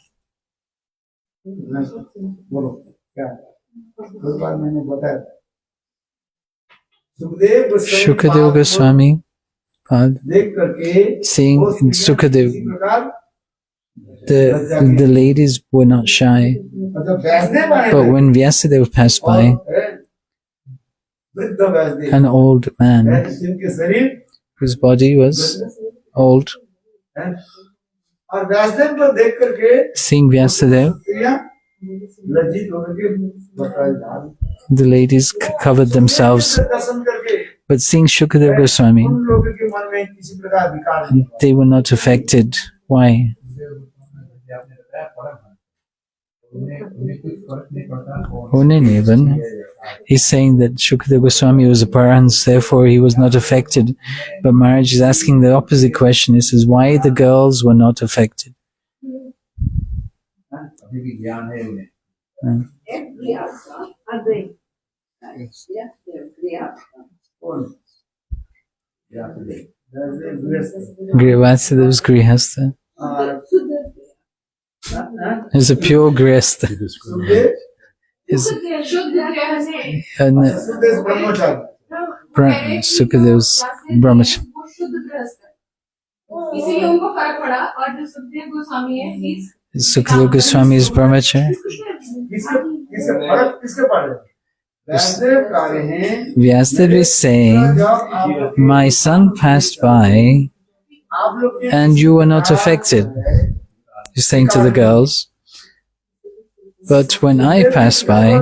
Shukadeva Goswami, seeing Sukadeva, the ladies were not shy. But when Vyasadeva passed by, an old man whose body was old, seeing Vyasadeva, the ladies covered themselves. But seeing Shukadeva Goswami, they were not affected. Why? He's saying that Shukadeva Goswami was a Parahans, therefore he was not affected. But Maharaj is asking the opposite question. He says, why the girls were not affected? Vyasadeva Grihastha. He's a pure Grihastha. Sukadev's Brahmachari. Sukadeva Goswami is Brahmachari. Vyasadeva is saying, my son passed by and you were not affected. He's saying to the girls, but when I pass by,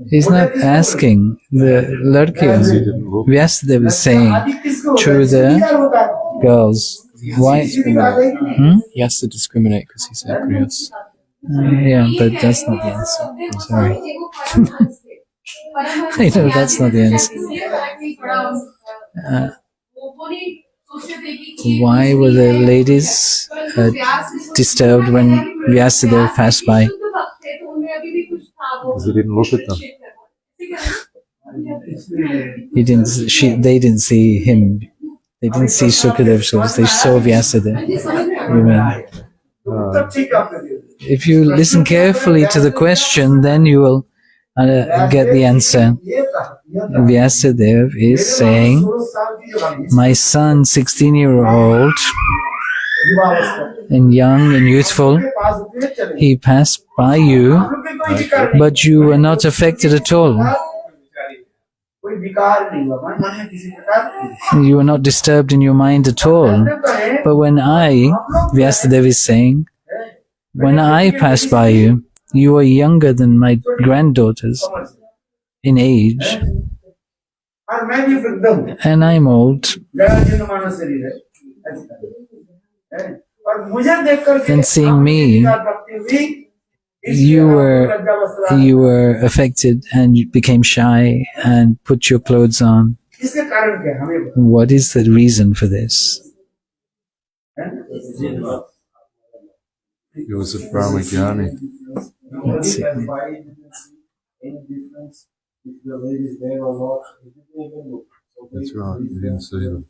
he's not asking the ladkiyas. Vyasadeva is saying to the girls, why? He has to discriminate because he's a Grihas. Yeah, but that's not the answer. I'm sorry. I know that's not the answer. Why were the ladies disturbed when Vyasadeva passed by? Because he didn't look at them. They didn't see him. They didn't see Sukadeva, so they saw Vyasadeva. You mean? If you listen carefully to the question, then you will get the answer. Vyasadeva is saying, my son, 16-year-old, and young and youthful, he passed by you, but you were not affected at all. कोई विकार नहीं हुआ, मन में किसी प्रकार की। You were not disturbed in your mind at all. But when Vyasadeva is saying, when I pass by you, you are younger than my granddaughters in age, और मैं भी वृद्ध हूँ, and I'm old, जरा जीर्ण मानव शरीर है, है? और मुझे देख करके And seeing me, भक्ति हुई, इसलिए you आपको लज्जा वस्त्र you were affected and you became shy and put your clothes on. इसके कारण क्या है? हमें बताओ, What is the reason for this? है? He was a Brahmajnani. Let's see. Any difference if the lady is there or not? He didn't even look. So That's right. He didn't see them.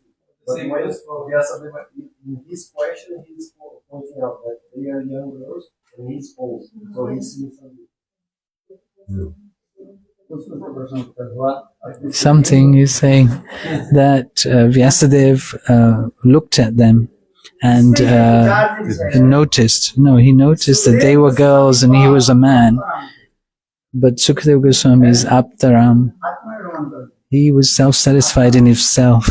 But for Vyasadeva, in his question, he's pointing out that they are young girls and he's old. So he's seeing something. Yeah. Something is saying that Vyasadeva looked at them and noticed. No, he noticed that they were girls and he was a man. But Sukadeva Goswami is Aptaram. He was self-satisfied in himself.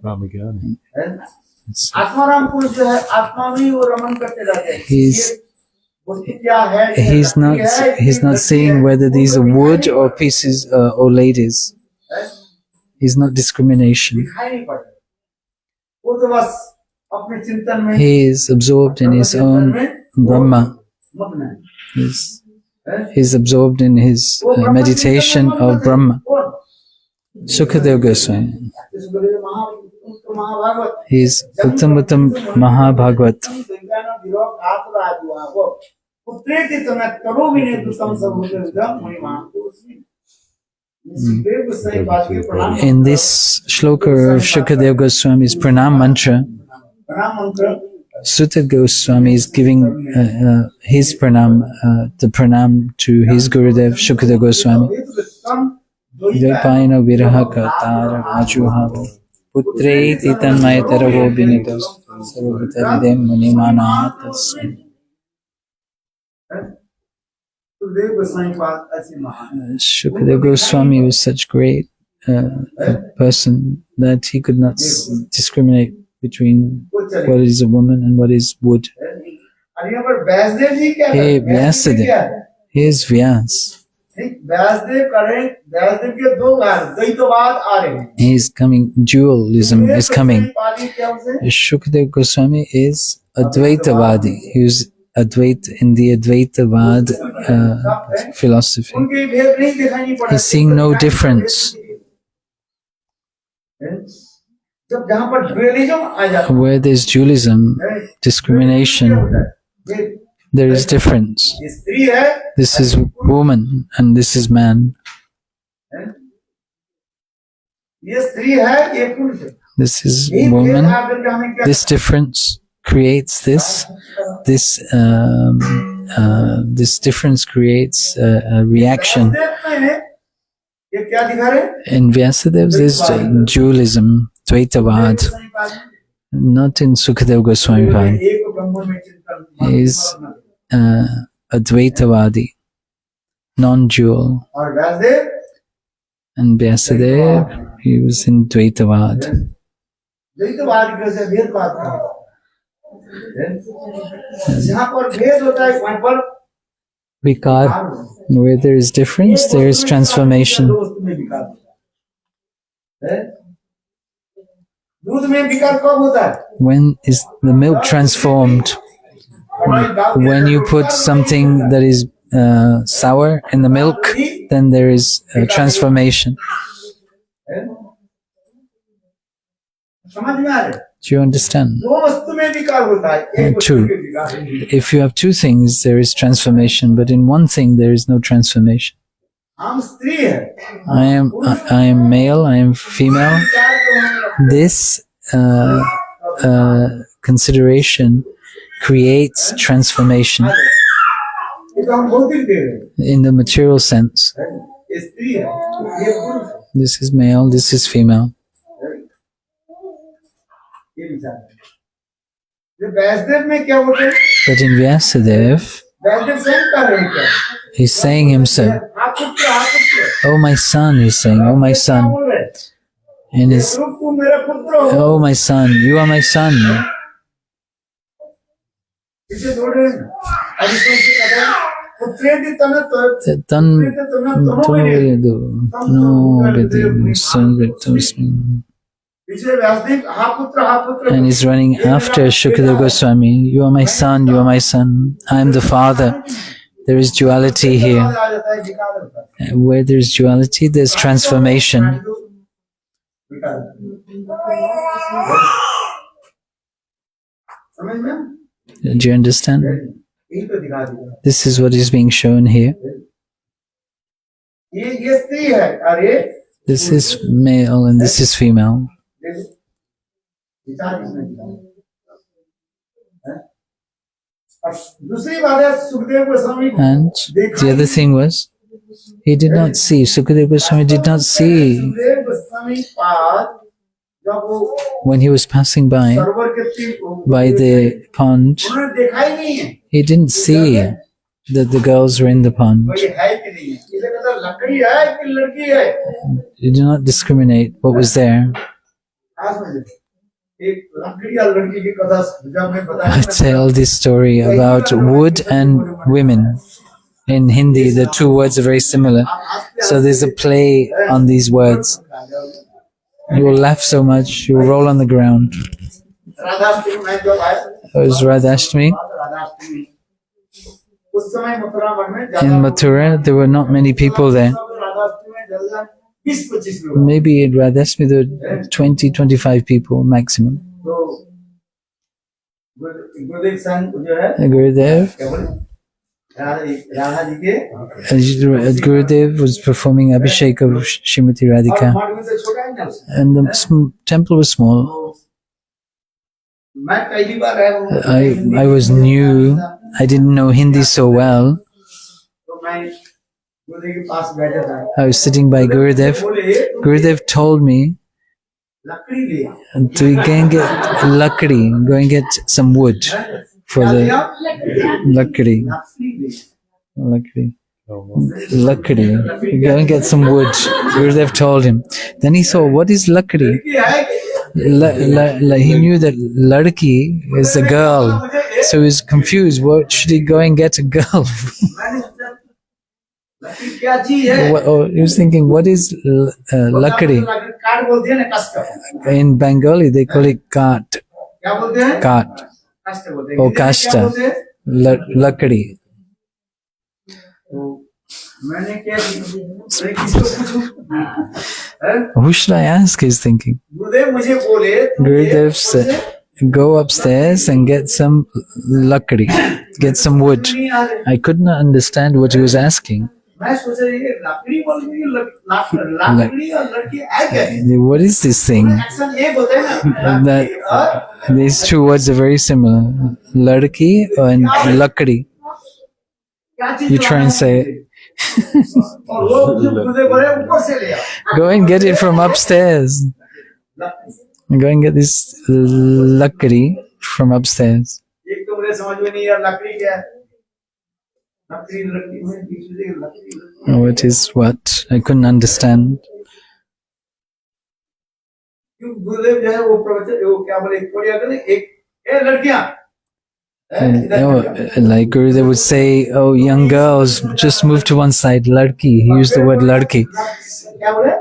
Brahmajnani. Atmaram पुरुष जो है, आत्मा में वो रमन करते रहते हैं। He's- ये वस्तु क्या है, ये He's not. लकड़ी है, He's ये not लकड़ी seeing है, whether these are वो wood दिखाई or pieces or ladies. नहीं पड़ता है, He's not discrimination. दिखाई नहीं पड़ता। वो तो बस अपने चिंतन में, He is absorbed in his own Brahma. मग्न है। He's absorbed in his meditation of Brahma. Sukadeva Goswami. He is Uttam Mahabhagavat. In this shloka of Sukadeva Goswami's Pranam mantra, Sutta Goswami is giving his pranam, the pranam to his Gurudev Sukadeva Goswami. Jaipaina Viraha Tara Ajuhava Putre Titan Mayataravo Binitos Sarvataridem Munimanatas. Sukadeva Goswami was such great person that he could not discriminate between what is a woman and what is wood. Hey, Vyasadeva. Here's Vyas. He is coming, dualism is coming. Shukadeva Goswami is Advaitavadi. He is Advait in the Advaitavad philosophy. He's seeing no difference. Where there's dualism, discrimination, there is difference. This is woman and this is man. This is woman. This difference creates this. This difference creates a reaction. In Vyasadev's is dualism, Dvaitavad, not in Sukadeva Goswami Pad. He is Advaitavadi, non-dual. And Vyasadeva, he was in Dvaitavad. Vikar, where there is difference, there is transformation. When is the milk transformed? When you put something that is sour in the milk, then there is a transformation. Do you understand? Two. If you have two things, there is transformation, but in one thing, there is no transformation. I am male, I am female. This consideration creates transformation in the material sense. This is male, this is female. But in Vyasadeva, he's saying himself, Oh my son, he's saying, oh my क्या son. बोल रहे हैं? And his, ध्रुव तुम मेरा पुत्र हो। oh my son, you are my son. इसे जोड़ रहे हैं। अब इसमें से कहता है, पुत्रेति तन तो- Tan पुत्रेति तन तनो वेदे। पीछे व्यासदेव, हा पुत्र and he's running after Shukadeva Goswami. You are my son, you are my son. I am the father. There is duality here. आ जाता है, विकार होता है। Where there is duality, there's transformation. विकार। समझ में? Do you understand? यही तो दिखा दिया। This is what is being shown here. ये स्त्री है, अरे This is male and this is female. देखो, विचार इसमें दिखा है। और दूसरी बात है, Sukhdev Goswami And the other thing was, he did not see, Sukadeva Goswami did not see Sukhdev Goswami पाद जब वो when he was passing by सरोवर के तीर the pond. उन्होंने देखा ही नहीं है He didn't see that the girls were in the pond. वो ये है कि नहीं है। इसे कहता है, लकड़ी है कि लड़की है। He did not discriminate what was there. आज समझे, एक लकड़ी और लड़की की कथा जब मैं I tell this story about wood and women. In Hindi, the two words are very similar. So there's a play on these words. You will laugh so much, you will roll on the ground. Radhashtami में जब आया, It was Radhashtami. Radhashtami उस समय मथुरा मन में In Mathura, there were not many people there. Radhashtami में जल्द 20-25 लोग। Maybe at Radhashtami there were 20-25 people maximum. तो गुरुदेव संघ जो है Gurudev, क्या बोले, राधा जी के Gurudev was performing Abhishek of Srimati और Radhika. मठ में तो छोटा ही ना उससे। And the temple was small. मैं पहली बार आया हूँ। I was new. I didn't know Hindi so well. तो मैं गुरुदेव के पास बैठा था। I was sitting by Gurudev. बोले Gurudev told me लकड़ी ले to go and get lakdi, go and get some wood for the lakdi. Lakdi. Lakdi. Go and get some wood. Gurudev told him. Then he thought, what is lakdi? He knew that ladki is a girl. So he was confused. What should he go and get a girl? लकड़ी क्या चीज है? He was thinking, what is lakdi? काट बोलते हैं ना, कष्ट। In Bengali, they call it kat. क्या बोलते हैं? Kat. कष्ट बोलते हैं। Oh, क्या kashta. बोलते हैं? Lakdi. तो मैंने क्या मैं किसको पूछूं? हैं? Who should I ask? He's thinking. गुरुदेव मुझे बोले, Gurudev said, go upstairs and get some lakdi, get some wood. नहीं आ रहे। I could not understand what he was asking. मैं सोच रही ये लकड़ी बोल रही है, लकड़ी और लड़की है क्या? What is this thing? Action ये बोलते हैं ना, That लकड़ी और these two words are very similar. Ladki and lakdi. क्या चीज You try and say it. और वो मुझे गुरुदेव बोले ऊपर से ले आओ। Go and get it from upstairs. Go and get this lakdi from upstairs. एक तो मुझे समझ में नहीं आया लकड़ी क्या है, लकड़ी लड़की में बीच में लकड़ी What is what? I couldn't understand. क्यों गुरुदेव जो है वो प्रवचन वो क्या बोले थोड़ी आगे ना एक ए लड़कियां And, like Gurudev would say, oh, young girls, just move to one side. Ladki. He used the word ladki. क्या बोले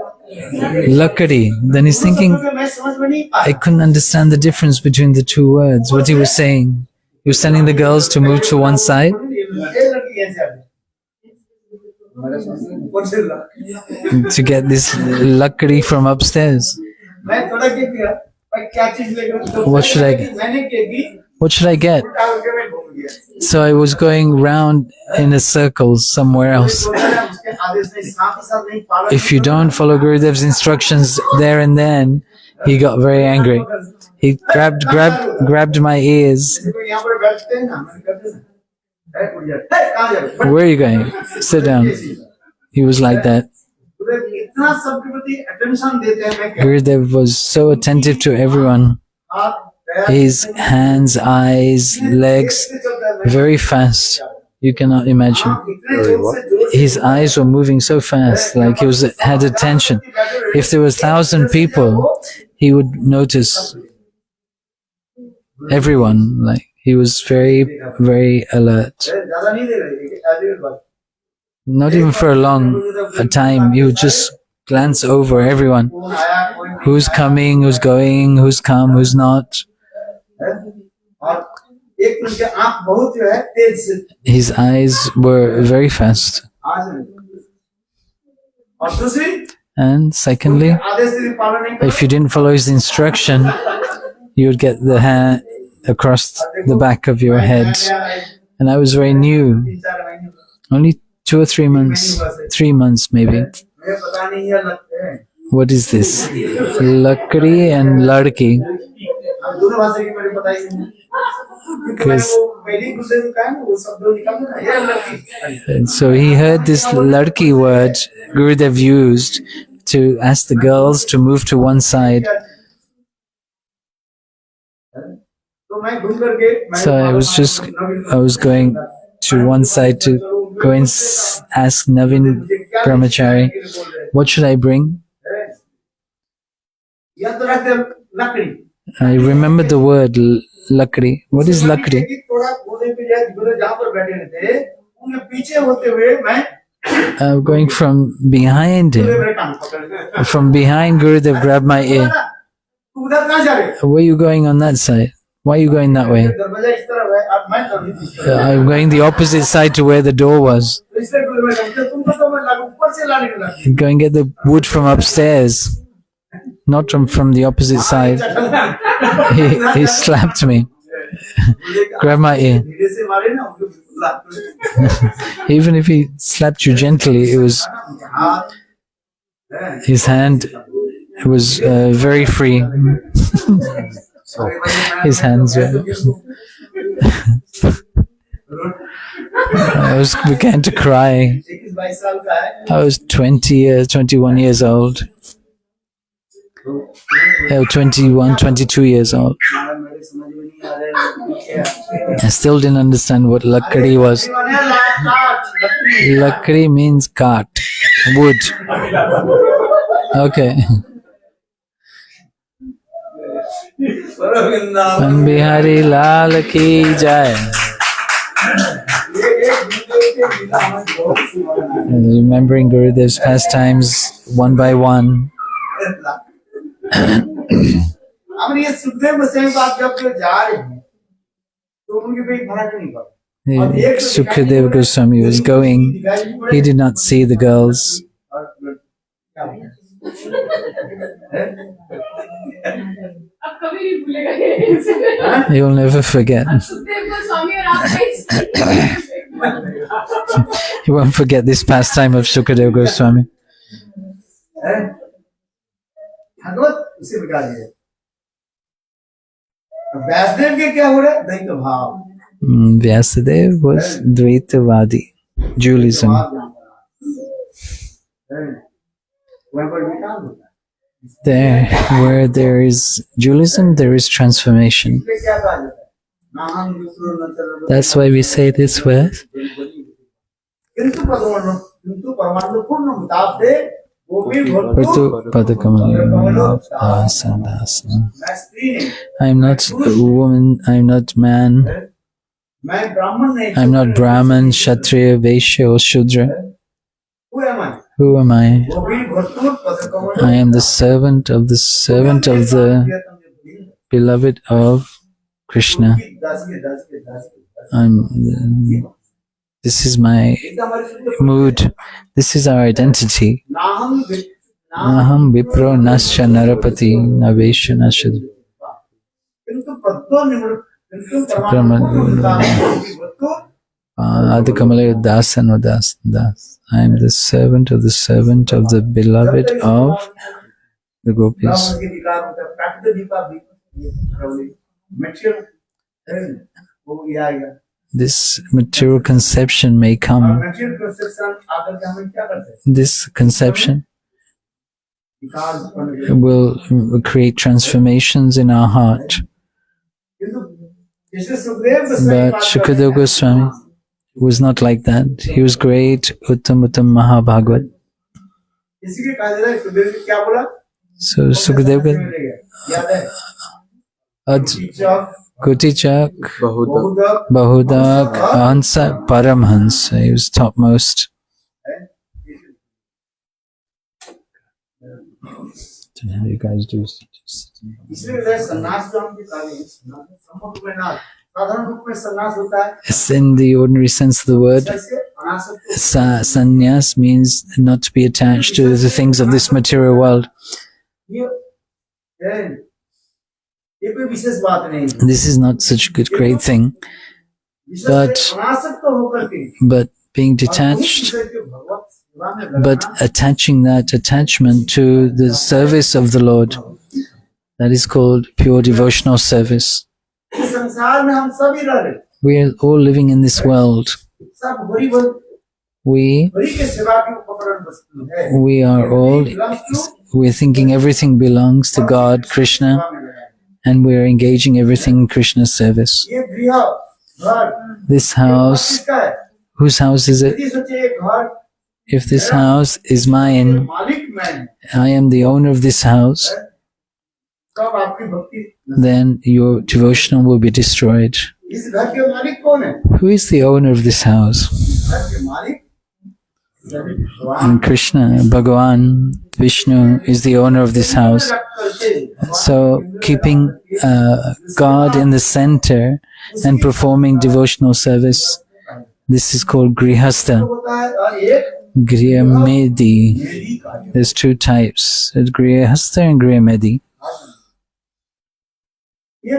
Lakdi. Then he's thinking, मैं समझ में नहीं I पाया couldn't understand the difference between the two words. What he was saying. He was telling the girls to move to one side ए लड़की कैसे आ गई हमारे समझ में ऊपर से लड़की to get this lakdi from upstairs. मैं थोड़ा क्या भाई क्या चीज लेकर What should I- मैंने क्या की What should I get? उल्टा होके मैं घूम गया So I was going round in a circle somewhere else. उसके आदेश नहीं साथ ही साथ नहीं पालन If you don't follow Gurudev's instructions there and then, he got very angry. He grabbed my ears. यहाँ पर बैठते हैं ना मैंने कहते हैं ए कुड़िया ए कहाँ जा रहे हो? Where are you going? Sit down. He was like that. गुरुदेव इतना सबके प्रति अटेंशन देते हैं मैं क्या Gurudev was so attentive to everyone. हाथ पैर His hands, eyes, legs, very fast. You cannot imagine. His eyes were moving so fast, like he had attention. If there was 1,000 people, he would notice everyone. Like he was very, very alert. Not even for a time, he would just glance over everyone. Who's coming, who's going, who's come, who's not. His eyes were very fast. And secondly, if you didn't follow his instruction, you would get the hair across the back of your head. And I was very new, only 2 or 3 months, 3 months maybe. What is this? Lakdi and ladki. And so he heard this ladki word Gurudev used to ask the girls to move to one side. So I was going to one side to go and ask Navin Brahmachari, what should I bring? I remember the word lakdi. What is lakdi? Going from behind him. From behind Gurudev grabbed my ear. Where are you going on that side? Why are you going that way? I'm going the opposite side to where the door was. Go and get the wood from upstairs, not from the opposite side. He slapped me, grabbed my ear. Even if he slapped you gently, it was his hand was very free. His hands were. I began to cry. I was 21 years old. 21, 22 years old. I still didn't understand what lakdi was. Lakdi means cart, wood. Okay. Bihari Lal ki jai. Remembering Gurudev's pastimes one by one. Sukadev Goswami was going. He did not see the girls. You'll never forget. You won't forget this pastime of Sukadev Goswami. Vyasadeva was Dvaitavadi, dualism. There, where there is dualism, there is transformation. That's why we say this word. I am not a woman, I am not man, I am not Brahman, Kshatriya, Vaishya or Shudra. Who am I? I am the servant of the beloved of Krishna. This is my mood. This is our identity. Aham vipro nasya narapati navesha nashad. Adikamala dasan vadas das. I am the servant of the beloved of the gopis. This material conception may come. This conception will create transformations in our heart. But Shukadeva Goswami, was not like that. He was great, Uttam Uttam Mahabhagavat. इसी के कहा जा रहा है सुखदेव जी क्या बोला So Sukadev ले गया याद है Kichaka Kutichak Bahuda. बहुदक Bahudak Hansa Paramhansa. He was topmost. Don't know how you guys do. इसलिए वे सन्यास जो हम दिखा रहे हैं संपूर्ण रूप में ना साधारण रूप में सन्यास होता है It's in the ordinary sense of the word. जैसे अनासक्त Sannyas means not to be attached to the things of this material world. ये ये कोई विशेष बात नहीं है This is not such a good, great thing, wishes But- अनासक्त होकर के but being और वही detached, विषय के भगवत सेवा में लगना, but attaching that attachment to the service of the Lord, that is called pure devotional service. इस संसार में हम सभी रह रहे हैं। We are all living in this world. सब हरि भरी We के सेवा की उपकरण वस्तु है we are all we're thinking everything belongs to God, Krishna, सेवा में लगा है। and we're engaging everything in Krishna's service. ये गृह घर This house, किसका है whose house is it? यदि सोचे एक घर If this house is mine, मालिक मैं हूं, I am the owner of this house, तब आपकी भक्ति then your devotional will be destroyed. इस घर के मालिक कौन है Who is the owner of this house? घर के मालिक भगवान And Krishna, Bhagavan, Vishnu is the owner of this house. रख करके So, keeping God in the center and performing devotional service, this is called Grihastha. होता है और एक Griyamedi. मेरी कार्य There's two types. There's Grihastha and Griyamedi. ये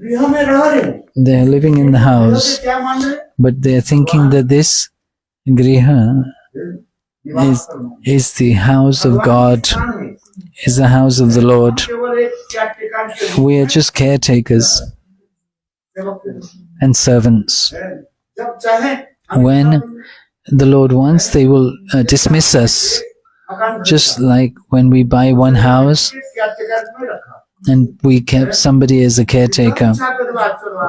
गृह में रह रहे हैं They're living in the गृह house, से क्या मान रहे हैं? but they're thinking that this Griha निवास करना is the house of God, स्थान है। is the house of the Lord. केवल एक क्या टिकाण के रूप We are just caretakers सेवक के रूप and servants. में है। जब चाहे When the Lord wants, they will dismiss us. मकान Just like when we buy one house क्या टिकाण में रखा and we kept somebody as a caretaker.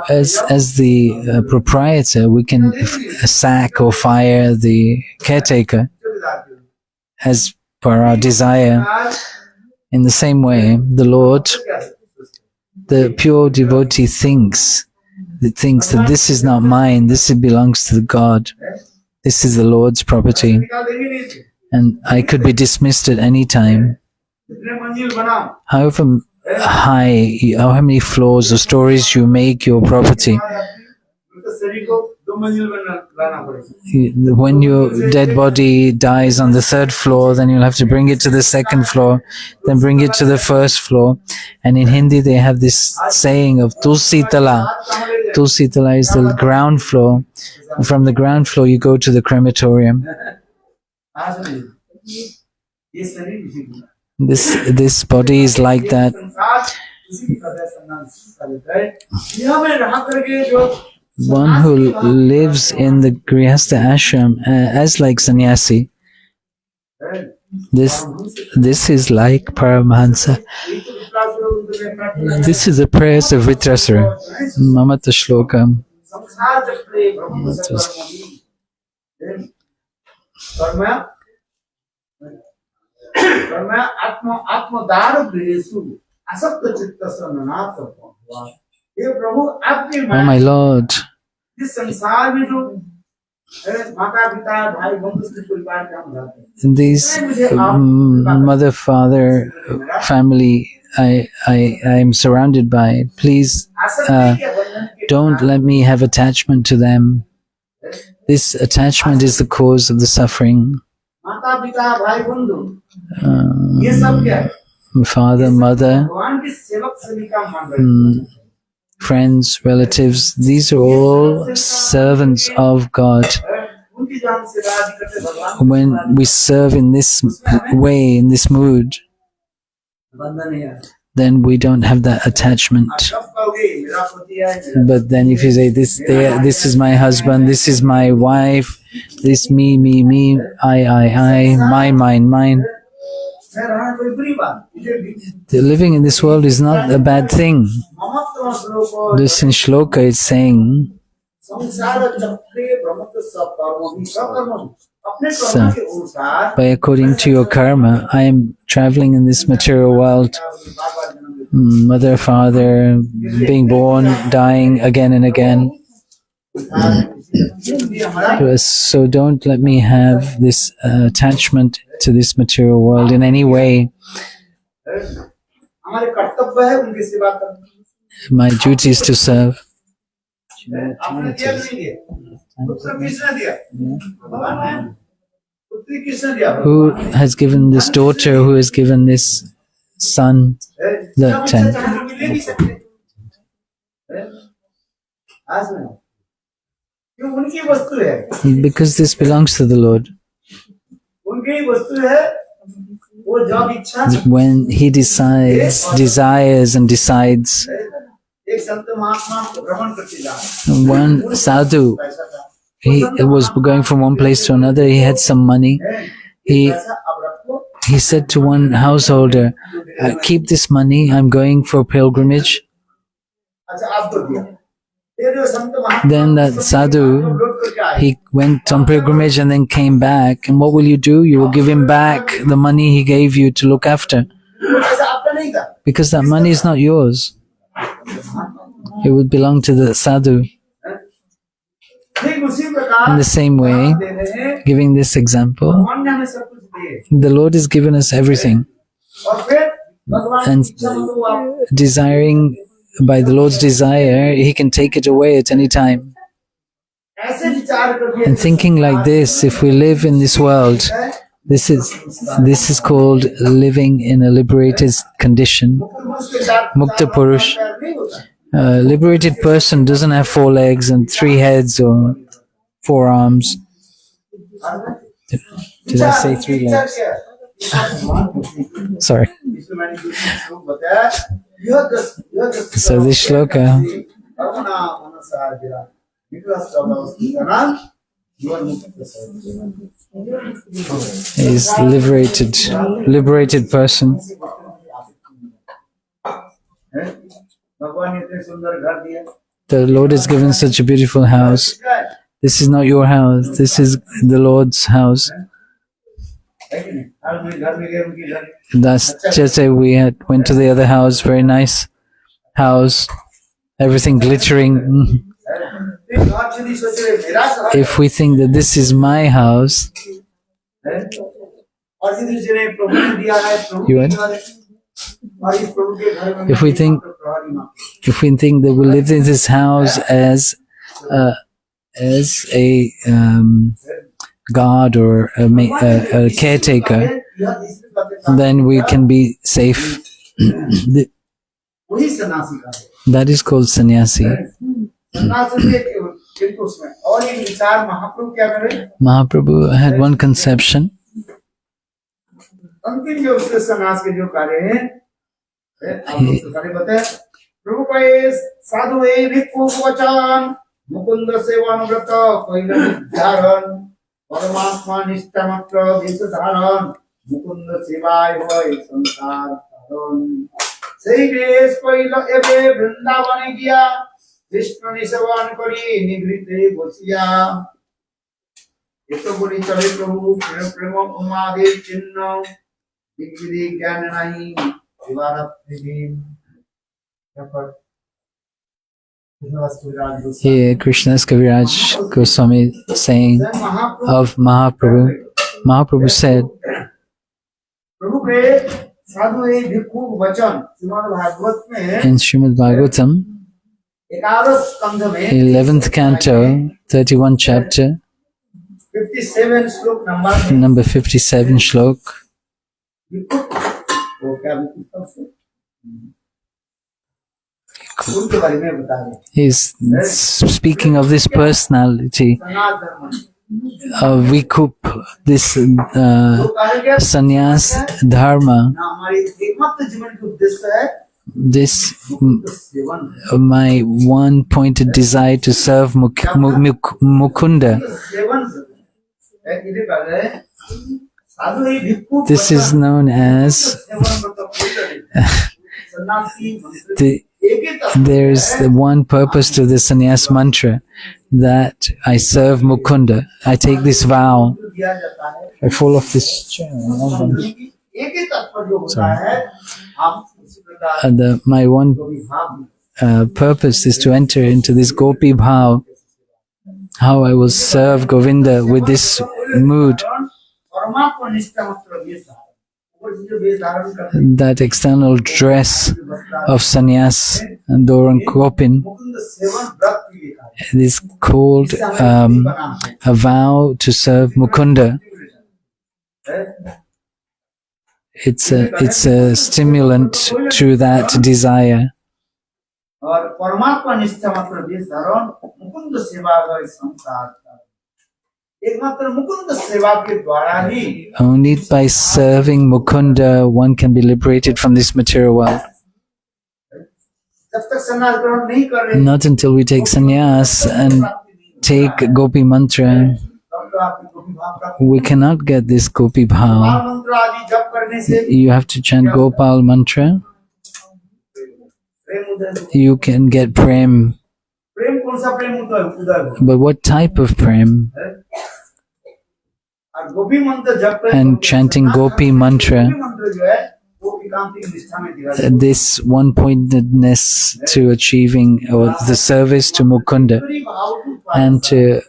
As the proprietor, we can sack or fire the caretaker as per our desire. In the same way, the Lord, the pure devotee thinks that this is not mine, this belongs to God. This is the Lord's property, and I could be dismissed at any time. However high, how many floors or stories you make your property, when your dead body dies on the third floor, then you'll have to bring it to the second floor, then bring it to the first floor. And in Hindi, they have this saying of Tulsi Tala. Tulsi Tala is the ground floor. From the ground floor, you go to the crematorium. This body is like that. One who lives in the Grihastha ashram as like sannyasi, this is like Paramahansa. This is the prayers of Vitrasara. Mamata Shloka. Oh my Lord, इस संसार में जो माता पिता भाई बंधु के परिवार के हम रहते हैं these mother, father, family I am surrounded by, please don't let me have attachment to them. This attachment is the cause of the suffering. माता पिता भाई बंधु ये सब क्या है Father, mother, भगवान के सेवक सेविका मान रहे हैं friends, relatives, these are all servants of God. उनकी जान से राज करते भगवान When we serve in this way, in this mood, बंधन है then we don't have that attachment. सब कहोगे मेरा पति है मेरा But then if you say this is my husband, this is my wife, this me, I, mine. मैं रहना कोई बुरी बात मुझे The living in this world is not a bad thing. ममत्व स्वरूप This in Shloka it's saying संसार चक्रे भ्रमत सब कर्म अपने कर्म के अनुसार By according to your karma, I am traveling in this material world, mother, father, being born, dying again and again. So don't let me have this attachment to this material world in any way. हमारे कर्तव्य है उनकी सेवा करना My duty is to serve. आपने दिया नहीं दिया पुत्र किसने दिया भगवान ने पुत्री किसने दिया Who has given this daughter? Who has given this son? The ten. मिले नहीं सकते आज में ये उनकी वस्तु है Because this belongs to the Lord. उनकी ही वस्तु है वो जब इच्छा When He desires and decides. एक संत महात्मा भ्रमण करते जा One sadhu, he was going from one place to another. He had some money. ऐसा अब रखो He said to one householder, keep this money, I'm going for pilgrimage. अच्छा आप तो दिया ये जो संत महात्मा Then that sadhu, he went on pilgrimage and then came back. And what will you do? You will give him back the money he gave you to look after. ऐसा आपका नहीं था Because that money is not yours. It would belong to the sadhu. ठीक उसी प्रकार In the same way, दे रहे हैं giving this example, भगवान ने हमें सब कुछ दिए the Lord has given us everything. और फिर भगवान And की इच्छा हो तो आप desiring, by the Lord's desire, He can take it away at any time. ऐसे विचार करके And thinking like this, if we live in this world, this is called living in a liberated condition. Mukta Purush. A liberated person doesn't have 4 legs and 3 heads or 4 arms. Did I say 3 legs? Sorry. So this shloka is liberated person. भगवान ने इतने सुंदर घर दिए The Lord has given such a beautiful house. This is not your house. This is the Lord's house. है कि नहीं आज मेरे घर में गए उनकी घर That's just say we went to the other house, very nice house, everything glittering. फिर घर से नहीं सोच रहे मेरा घर If we think that this is my house, है और जिसे प्रभु ने दिया है प्रभु You के want? घर है। और इस प्रभु के घर में If we think- प्रहरी माँ if we think that we live in this house as a God or a caretaker, then we can be safe. वही सन्यासी का है That is called sannyasi. सन्यासी के किंतु उसमें और एक विचार महाप्रभु क्या करे Mahaprabhu had one conception. अंतिम जो उसके सन्यास के जो कार्य है हम उसके कार्य बताए प्रभु का ये साधु ये भिक्षु वचन मुकुंद सेवानुव्रत धारण परमात्मा निष्ठा मात्र विष धारण मुकुंद सेवाय होय संसार धारण সেই বেশ কইল এবে বৃন্দাবনে গিয়া কৃষ্ণ নিঃসরণ করি নিভৃতে বসিয়া এত বলি চলে প্রভু প্রেম প্রেম উমাদের চিহ্ন দিগ্বিদিক জ্ঞান নাহি দিবারাত্রিদিন Here, Krishna's Kaviraj Goswami saying of Mahaprabhu. Mahaprabhu said, प्रभु के साधु ये भिक्षु वचन श्रीमद् भागवत में in Srimad Bhagavatam, 11 स्कंध में 11th canto, 31 chapter, 57 श्लोक नंबर में number 57 shlok, भिक्षु वो क्या भिक्षु उनके बारे में बता रहे he's speaking of this personality Sanatan of Vikup, this तो कहेंगे sannyas dharma, ना हमारी एकमात्र जीवन का उद्देश्य है this seven my one pointed desire to serve Mukunda. Seven है इधर कर रहे हैं साधु ये भिक्षु This is known as seven मतलब कोई नहीं सन्यासी the there's the one purpose to the sannyas mantra, that I serve Mukunda. I take this vow. दिया जाता है I fall off this chair. कि एक ही तात्पर्य होता है हम उसी प्रकार And my one जो भी भाव purpose is to enter into this Gopi bhav, how I will serve Govinda with this mood. परमात्मा निष्ठा मात्र वेश धारण ऊपर से जो वेश धारण करते That external dress of sannyas and Doran Gopin Mukund seven व्रत की लिखा है is called a vow to serve Mukunda. It's a stimulant to that desire. और परमात्मा निष्ठा मात्र वेश धारण मुकुंद सेवा का संसार का एकमात्र मुकुंद सेवा के द्वारा ही Only by serving Mukunda one can be liberated from this material world. जब तक संन्यास ग्रहण नहीं कर रहे Not until we take sannyas and take Gopi mantra, तब तो आपकी गोपी भाव प्राप्त we cannot get this Gopi bhav. बाल मंत्र आदि जप करने से You have to chant Gopal mantra. Prem Uday You can get prem. प्रेम कौन सा प्रेम उदय हो But what type of prem? और गोपी मंत्र जप करने And chanting Gopi mantra, गोपी मंत्र जो है वो एकांतिक निष्ठा में दिया जाता है this one-pointedness to achieving or the service to Mukunda पूरी भाव को and to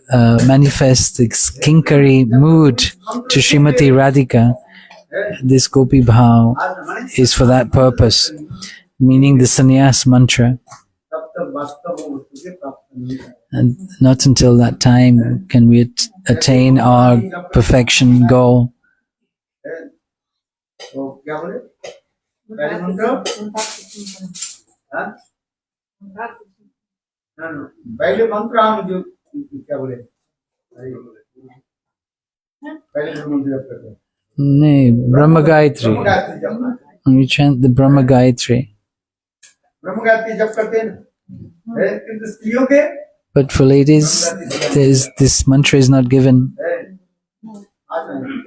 manifest this kinkari mood to Srimati Radhika. This Gopi bhav is for that purpose, meaning the sannyas mantra. तब तक वास्तव में वस्तु के प्राप्त नहीं है And not until that time can we attain our perfection goal. तो क्या बोले पहले मंत्र हाँ? ना, ना, पहले मंत्र हम जो क्या बोले पहले जो मंत्र जप करते हैं No, Brahma Gayatri. ब्रह्म गायत्री जप करते हैं We chant the Brahma Gayatri. ब्रह्म गायत्री जप करते हैं ना किंतु स्त्रियों के But for ladies, this mantra is not given. आज नहीं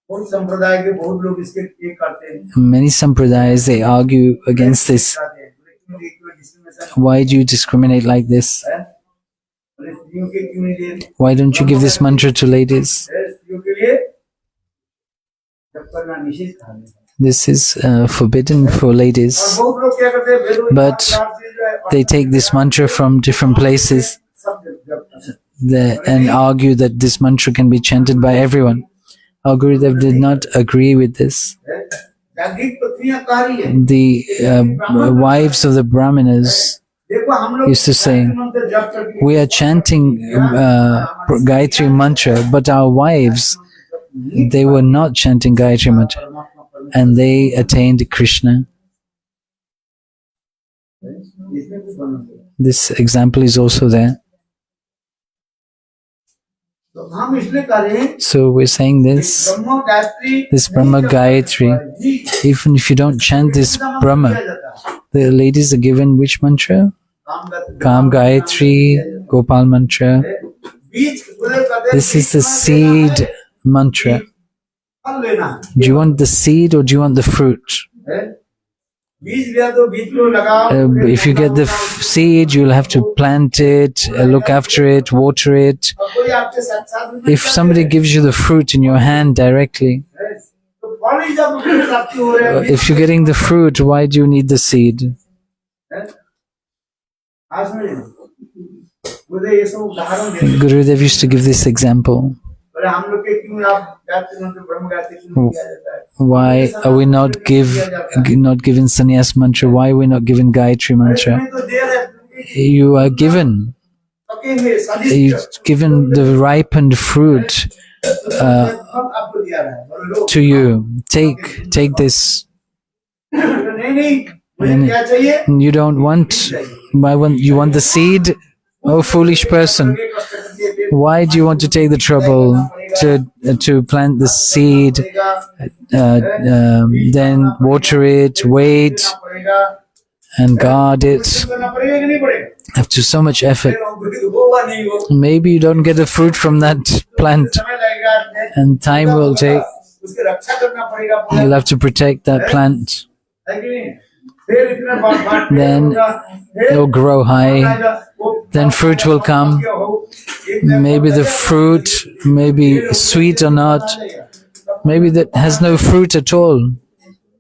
बहुत संप्रदाय के बहुत लोग इसके ये करते हैं Many sampradayas, they argue against this. Why do you discriminate like this? स्त्रियों के क्यों नहीं दे Why don't you give this mantra to ladies? स्त्रियों के लिए जप करना निषेध कहा गया है। This is forbidden for ladies. और बहुत लोग क्या करते हैं वेदों But they take this mantra from different places सब जप करते हैं and argue that this mantra can be chanted by everyone. Our Gurudev did not agree with this. जागृत पत्नियां कह रही है The wives of the Brahmanas देखो हम लोग used to say, मंत्र जप करके we are chanting Gayatri mantra, but our wives, they were not chanting Gayatri mantra, परमात्मा परमेश्वर and they attained Krishna. इसमें कुछ बनना चाहिए This example is also there. तो हम इसलिए कह रहे हैं So we're saying this, Brahma Gayatri this Brahma Gayatri, even if you don't chant this Brahma, the ladies are given which mantra? Kam Gayatri, Gopal mantra. बीज उदय करते This is the seed mantra. फल लेना Do you want the seed or do you want the fruit? है बीज लिया तो बीज को लगाओ If you get the seed, you'll have to plant it, look after it, water it. और कोई आपके साथ If somebody gives you the fruit in your hand directly, तो फल ही जब उसको प्राप्ति हो रहा है if you're getting the fruit, why do you need the seed? आज में मुझे ये सब उदाहरण देते Gurudev used to give this example. बोले हम लोग के क्यों आप गायत्री मंत्र ब्रह्म गायत्री क्यों नहीं किया जाता है Why are we not given sannyas mantra? Why are we not given Gayatri mantra? इसमें तो देर है You are given. पके हुए स्वादिष्ट You've given the ripened fruit फल आपको दिया रहा है बोले लो to you. Take this. नहीं नहीं मुझे क्या चाहिए You don't want. Why you want the seed? Oh, foolish person! Why do you want to take the trouble to plant the seed, then water it, wait, and guard it करना पड़ेगा कि नहीं पड़ेगा after so much effort? होगा नहीं हो Maybe you don't get the fruit from that plant, समय लगेगा and time will take. उसकी रक्षा करना पड़ेगा You'll have to protect that plant. है कि नहीं फिर इतना बात Then it'll grow high. वो then fruit will come. Maybe the fruit may be sweet or not. Maybe that has no fruit at all.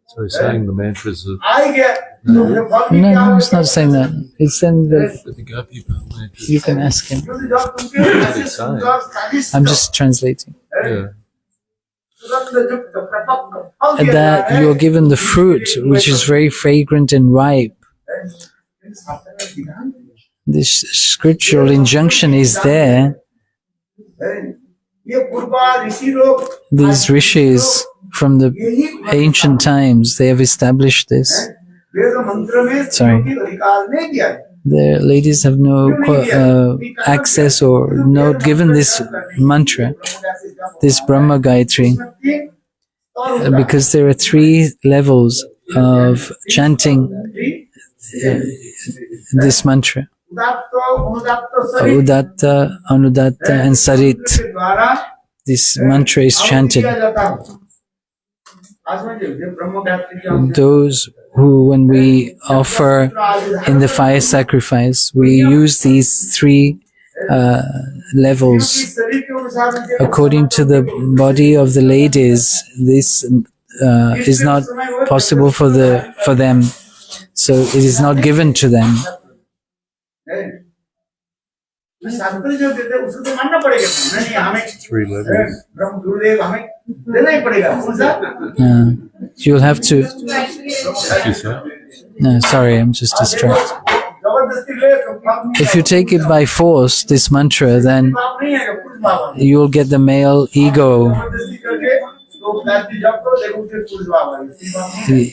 So he's saying the mantras of No, it's not saying that. It's saying that the Gopi mantras. you can ask him. I'm just translating. Yeah. That you are given the fruit which is very fragrant and ripe. This scriptural injunction is there. These rishis from the ancient times, they have established this. Sorry. The ladies have no access or not given this mantra, this Brahma Gayatri, because there are 3 levels of chanting this mantra. Udatta, Anudatta and Sarit. This mantra is chanted. Those who, when we offer in the fire sacrifice, we use these 3 levels. According to the body of the ladies, this is not possible for them, so it is not given to them. Three levels. You'll have to. What you say? No, sorry, I'm just distracted. If you take it by force, this mantra, then you'll get the male ego.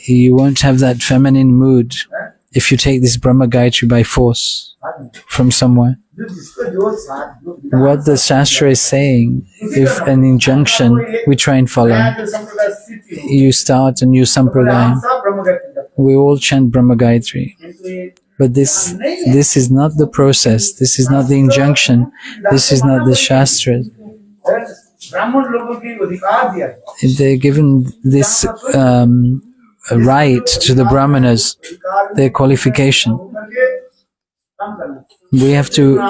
You won't have that feminine mood if you take this Brahma Gayatri by force from somewhere. What the Shastra is saying, if an injunction, we try and follow. You start a new sampradaya. We all chant Brahma Gayatri. But this is not the process. This is not the injunction. This is not the Shastra. They're given this right to the Brahmanas, their qualification. We have to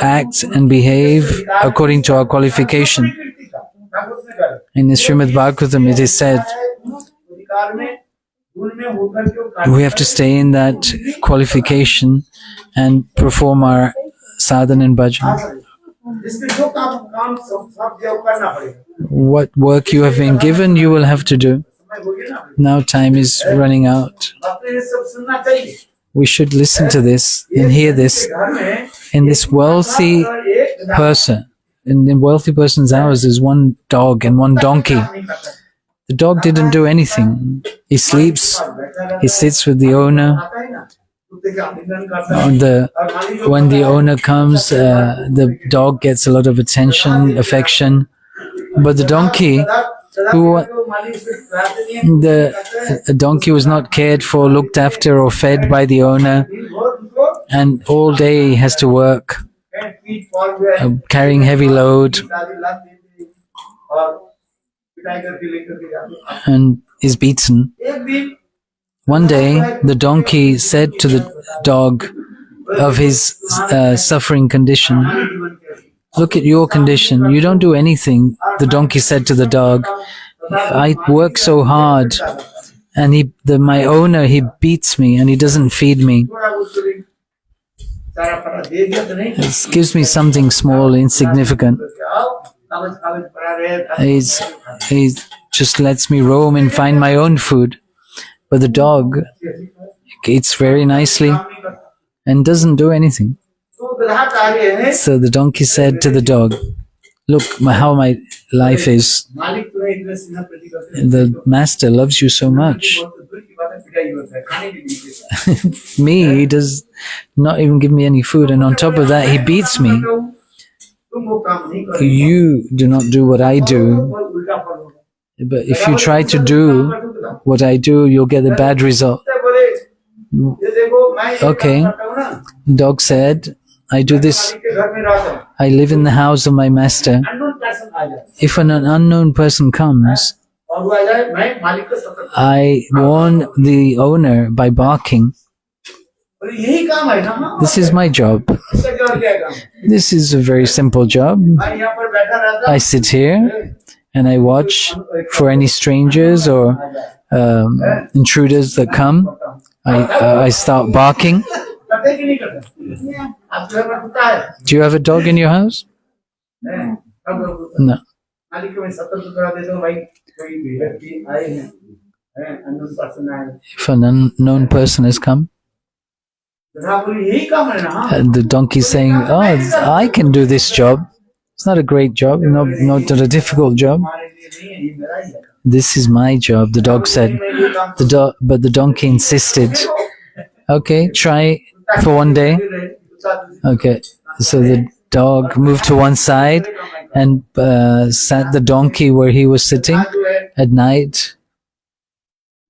act and behave according to our qualification. In the Srimad Bhagavatam, it is said, we have to stay in that qualification and perform our sadhana and bhajan. What work you have been given, you will have to do. Now time is running out. We should listen to this and hear this. In this wealthy person, in the wealthy person's house, there's one dog and one donkey. The dog didn't do anything. He sleeps, he sits with the owner. When the owner comes, the dog gets a lot of attention, affection. But the donkey, the donkey was not cared for, looked after or fed by the owner, and all day he has to work, carrying heavy load, and is beaten. One day the donkey said to the dog of his suffering condition, "Look at your condition, you don't do anything." The donkey said to the dog, "I work so hard, and my owner, he beats me and he doesn't feed me. It gives me something small, insignificant. He just lets me roam and find my own food. But the dog eats very nicely and doesn't do anything." So the donkey said to the dog, "Look how my life is. The master loves you so much. Me, he does not even give me any food, and on top of that, he beats me. You do not do what I do. But if you try to do what I do, you'll get a bad result." Okay, dog said, "I do this. I live in the house of my master. If an unknown person comes, I warn the owner by barking. बोले यही काम है ना। हाँ, This is my job. इसका जो और क्या काम है? This is a very simple job. मैं यहाँ पर बैठा रहता I sit here and I watch for any strangers or intruders that come. I start barking. करते कि नहीं करते? आपके घर में कुत्ता है? Do you have a dog in your house? हैं? कब लोग कुत्ता? No. मालिक को मैं सतर्क करा देता हूँ भाई, कोई व्यक्ति आए हैं, अननोन पर्सन आए हैं। If an unknown person has come, गधा बोले यही काम है ना। हाँ। and the donkey's saying, "Oh, I can do this job. It's not a great job, not a difficult job. हमारे लिए नहीं है, ये मेरा ही है। This is my job." The dog said. मैं ये काम But the donkey insisted. Okay, try for one day. Okay, so the dog moved to one side and sat the donkey where he was sitting जो है at night,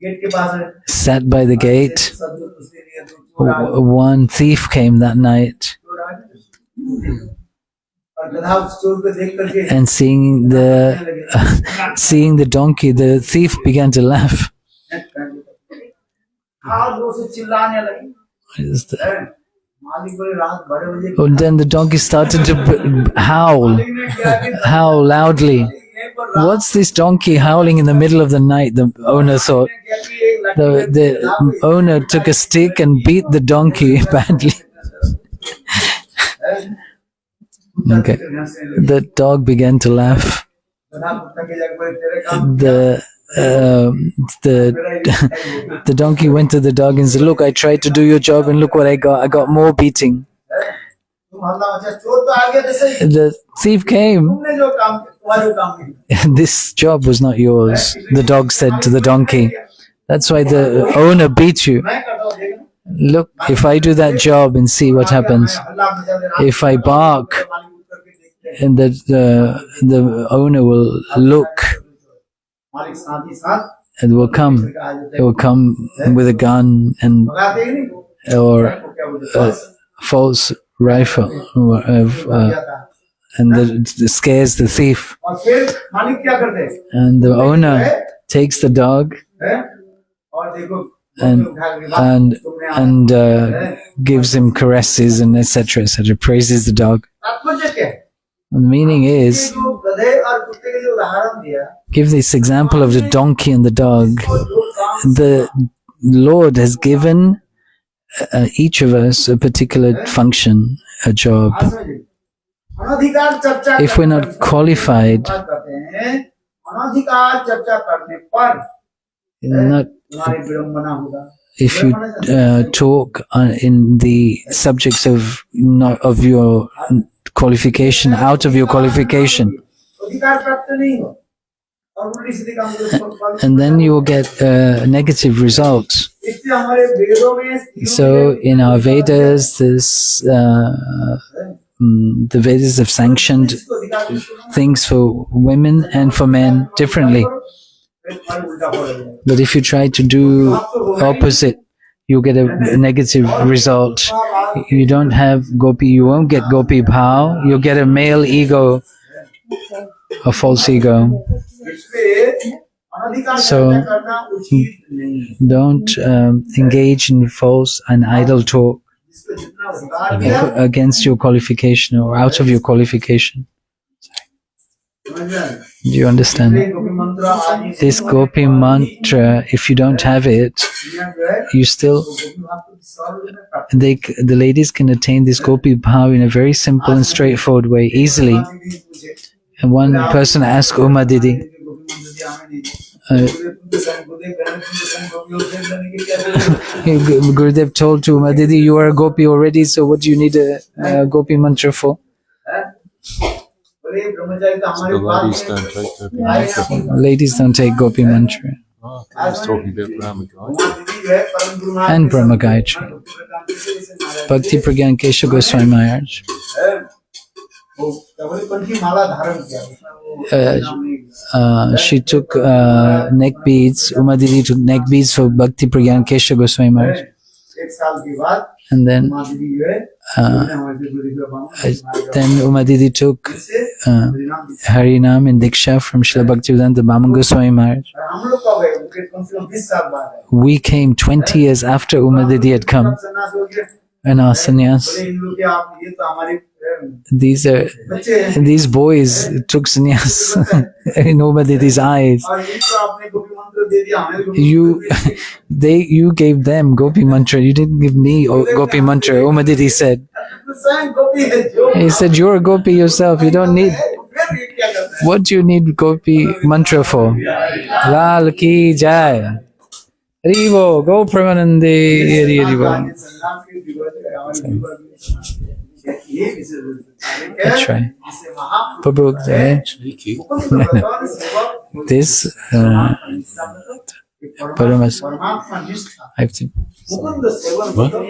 gate के पास है। sat by the gate. सब जो उसके लिए तो चोर आ गए, One thief came that night, चोर आ गए। और गधा उस चोर को देख करके and seeing the donkey, the thief began to laugh. हाथ दो से चिल्लाने लगी। Is the- हैं? मालिक बोले रात 12 बजे And then the donkey started to howl ने क्या किया? loudly. एक बार रात What's this donkey howling in the middle of the night? The owner thought. ने क्या किया? एक लड़की The owner took a stick and beat the donkey badly. Okay. The dog began to laugh. गधा कुत्ता के जगह पर तेरे काम The donkey went to the dog and said, "Look, I tried to do your job and look what I got. I got more beating." तुम हल्ला मचा, चोर तो आ गया जैसे ही। The thief came. तुमने जो काम किया, तुम्हारा जो काम नहीं। This job was not yours, the dog said to the donkey. That's why the owner beat you. मैं करता हूँ, देखना। Look, if I do that job and see what happens. हल्ला मचा दे रहा। If I bark, मालिक उठ करके देखते हैं। and the owner will look मालिक साथ ही साथ and will come. He will come with a gun and भगाते ही नहीं। or वो क्या बोलते हैं? a false rifle, and it scares the thief. और फिर मालिक क्या करते हैं? And the owner takes the dog हैं? और देखो and उठा के बात, तुमने and gives him caresses and etc. Praises the dog. तात्पर्य क्या है? And the meaning is, जो गधे और कुत्ते के जो उदाहरण दिया, give this example of the donkey and the dog. वो जो काम The Lord has given each of us a particular function, a job. आप समझे? अनधिकार चर्चा If we're not qualified, बात करते हैं, अनधिकार चर्चा करने पर not तुम्हारी विडंबना होगा। if you talk in the subjects of your qualification, out of your qualification, अधिकार प्राप्त नहीं हो और उल्टी सीधी काम करो। and then you will get negative results. इसलिए हमारे वेदों में So in our Vedas, the Vedas have sanctioned इसको अधिकार नहीं things for women and for men differently. फिर फल उल्टा हो जाएगा। But if you try to do opposite, you get a negative result. You don't have gopi, you won't get gopi bhav, you'll get a male ego, a false ego. इसलिए अनधिकार So, चर्चा करना उचित नहीं है। Don't engage in false and idle talk जिसको जितना अधिकार दिया, against your qualification or out of your qualification. समझ रहे हैं? Do you understand? इसलिए गोपी मंत्र आदि This gopi mantra, if you don't have it, दुनिया जो है, you still, गोपी भाव को सरल रूप में प्राप्त the ladies can attain this gopi bhav in a very simple and straightforward way, easily. पूछे। And one person asked Uma Didi, गोपी मंत्र दिया हमें नहीं। गुरुदेव गणेश जी के संग गोपी और फिर लेने के क्या जरूरत है? Gurudev told to Uma Didi, you are a gopi already, so what do you need a gopi mantra for? हैं? बोले ब्रह्मचारी तो हमारे The पास ladies में don't take gopi आए mantra. हैं। Ladies don't take gopi mantra. Oh, I was talking about Brahma Gayatri. भगवान दीदी जो है परम गुरु महाराज And के Brahma संग Gayatri. भक्ति प्रदान करते जैसे महाराज Bhakti जी, Pragyan Kesha Goswami Maharaj. हैं? वो कबरी पंथी माला धारण किया, उसमें वो नाम नहीं लिया। She took neck beads. Uma Didi took neck beads for Bhakti Pragyan Kesha Goswami Maharaj. एक साल के बाद And then माँ दीदी जो है हमारे से गुरु का balm then Uma Didi took Harinam and Diksha from Srila Bhaktivedanta Bhaman Goswami Maharaj. हम लोग कब है उनके कम से कम 20 साल बाद है We came 20 years after Uma Didi had come सन्यास हो गया and our sannyas. बोले इन लोग के आप ये तो हमारे बच्चे हैं These boys took sannyas in Uma Didi's eyes. और ये तो आपने गोपी मंत्र दे दिया हमें गोपी You gave them Gopi mantra. You didn't give me Gopi mantra. Uma Didi said. मंत्र स्वयं गोपी है जो He said, you're a Gopi yourself. You don't need. फिर ये क्या करता है What do you need Gopi mantra for? Lal ki jai. Haribo, go Pramanande. Hari Haribo. सन्यास के विरोध है हमारे ये विषय That's right. जिसे महापुरुष Prabhu, this Paramas. परमात्मा निष्ठा I have to. Mukund seven मतलब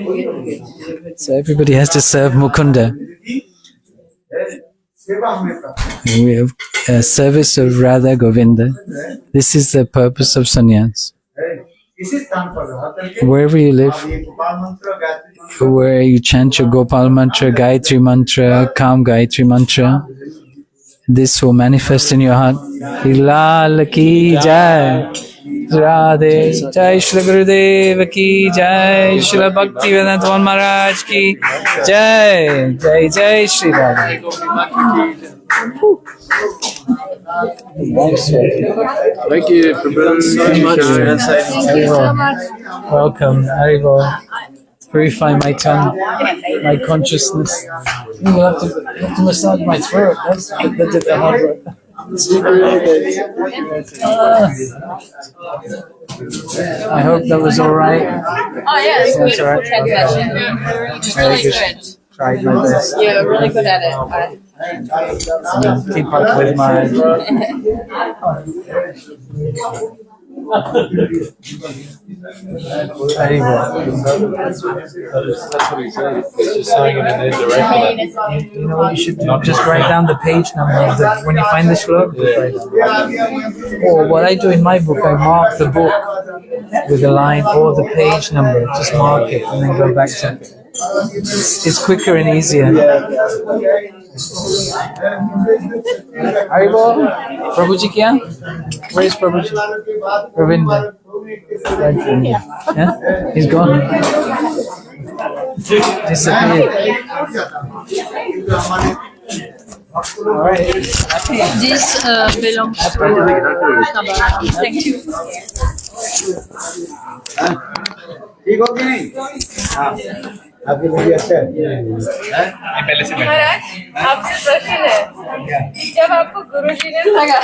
So everybody has to serve Mukunda. सेवा हमें प्राप्त We have a service of Radha Govinda. This is the purpose of sannyas. है इसी स्थान पर रह करके Wherever you live, आप ये गोपाल मंत्र गायत्री मंत्र where you chant your Gopal mantra, Gayatri mantra, Kam Gayatri mantra, this will manifest in your heart. Lal ki jai, Radhe, Jai Shri Gurudev ki jai, Shri Bhakti Vedanta Swami Maharaj ki jai, Jai Jai Shri Radhe. Thank you, Prabhu, so much for translating. Welcome, Haribo. Purify my tongue, my consciousness. You have to massage my throat. That's the hard work. I hope that was all right. Oh yeah, it's That's beautiful right. translation. Very Really good. good. Tried my best. You're really good at it. Keep up with my. Haribo. That's what he said. He's just saying it in their direction. You know what you should do? Just write down the page number of the, when you find the shlok. Just write down. Or what I do in my book, I mark the book with a line or the page number. Just mark it and then go back to it. It's quicker and easier. Haribo, Prabhuji kya? Where is Prabhuji? Ravinda. Yeah? He's gone. Disappeared. Alright. This belongs to Shabbat. Thank you. ठीक हो कि नहीं हाँ आपके लिए अच्छा है महाराज आपसे प्रश्न है जब आपको गुरुजी ने लगा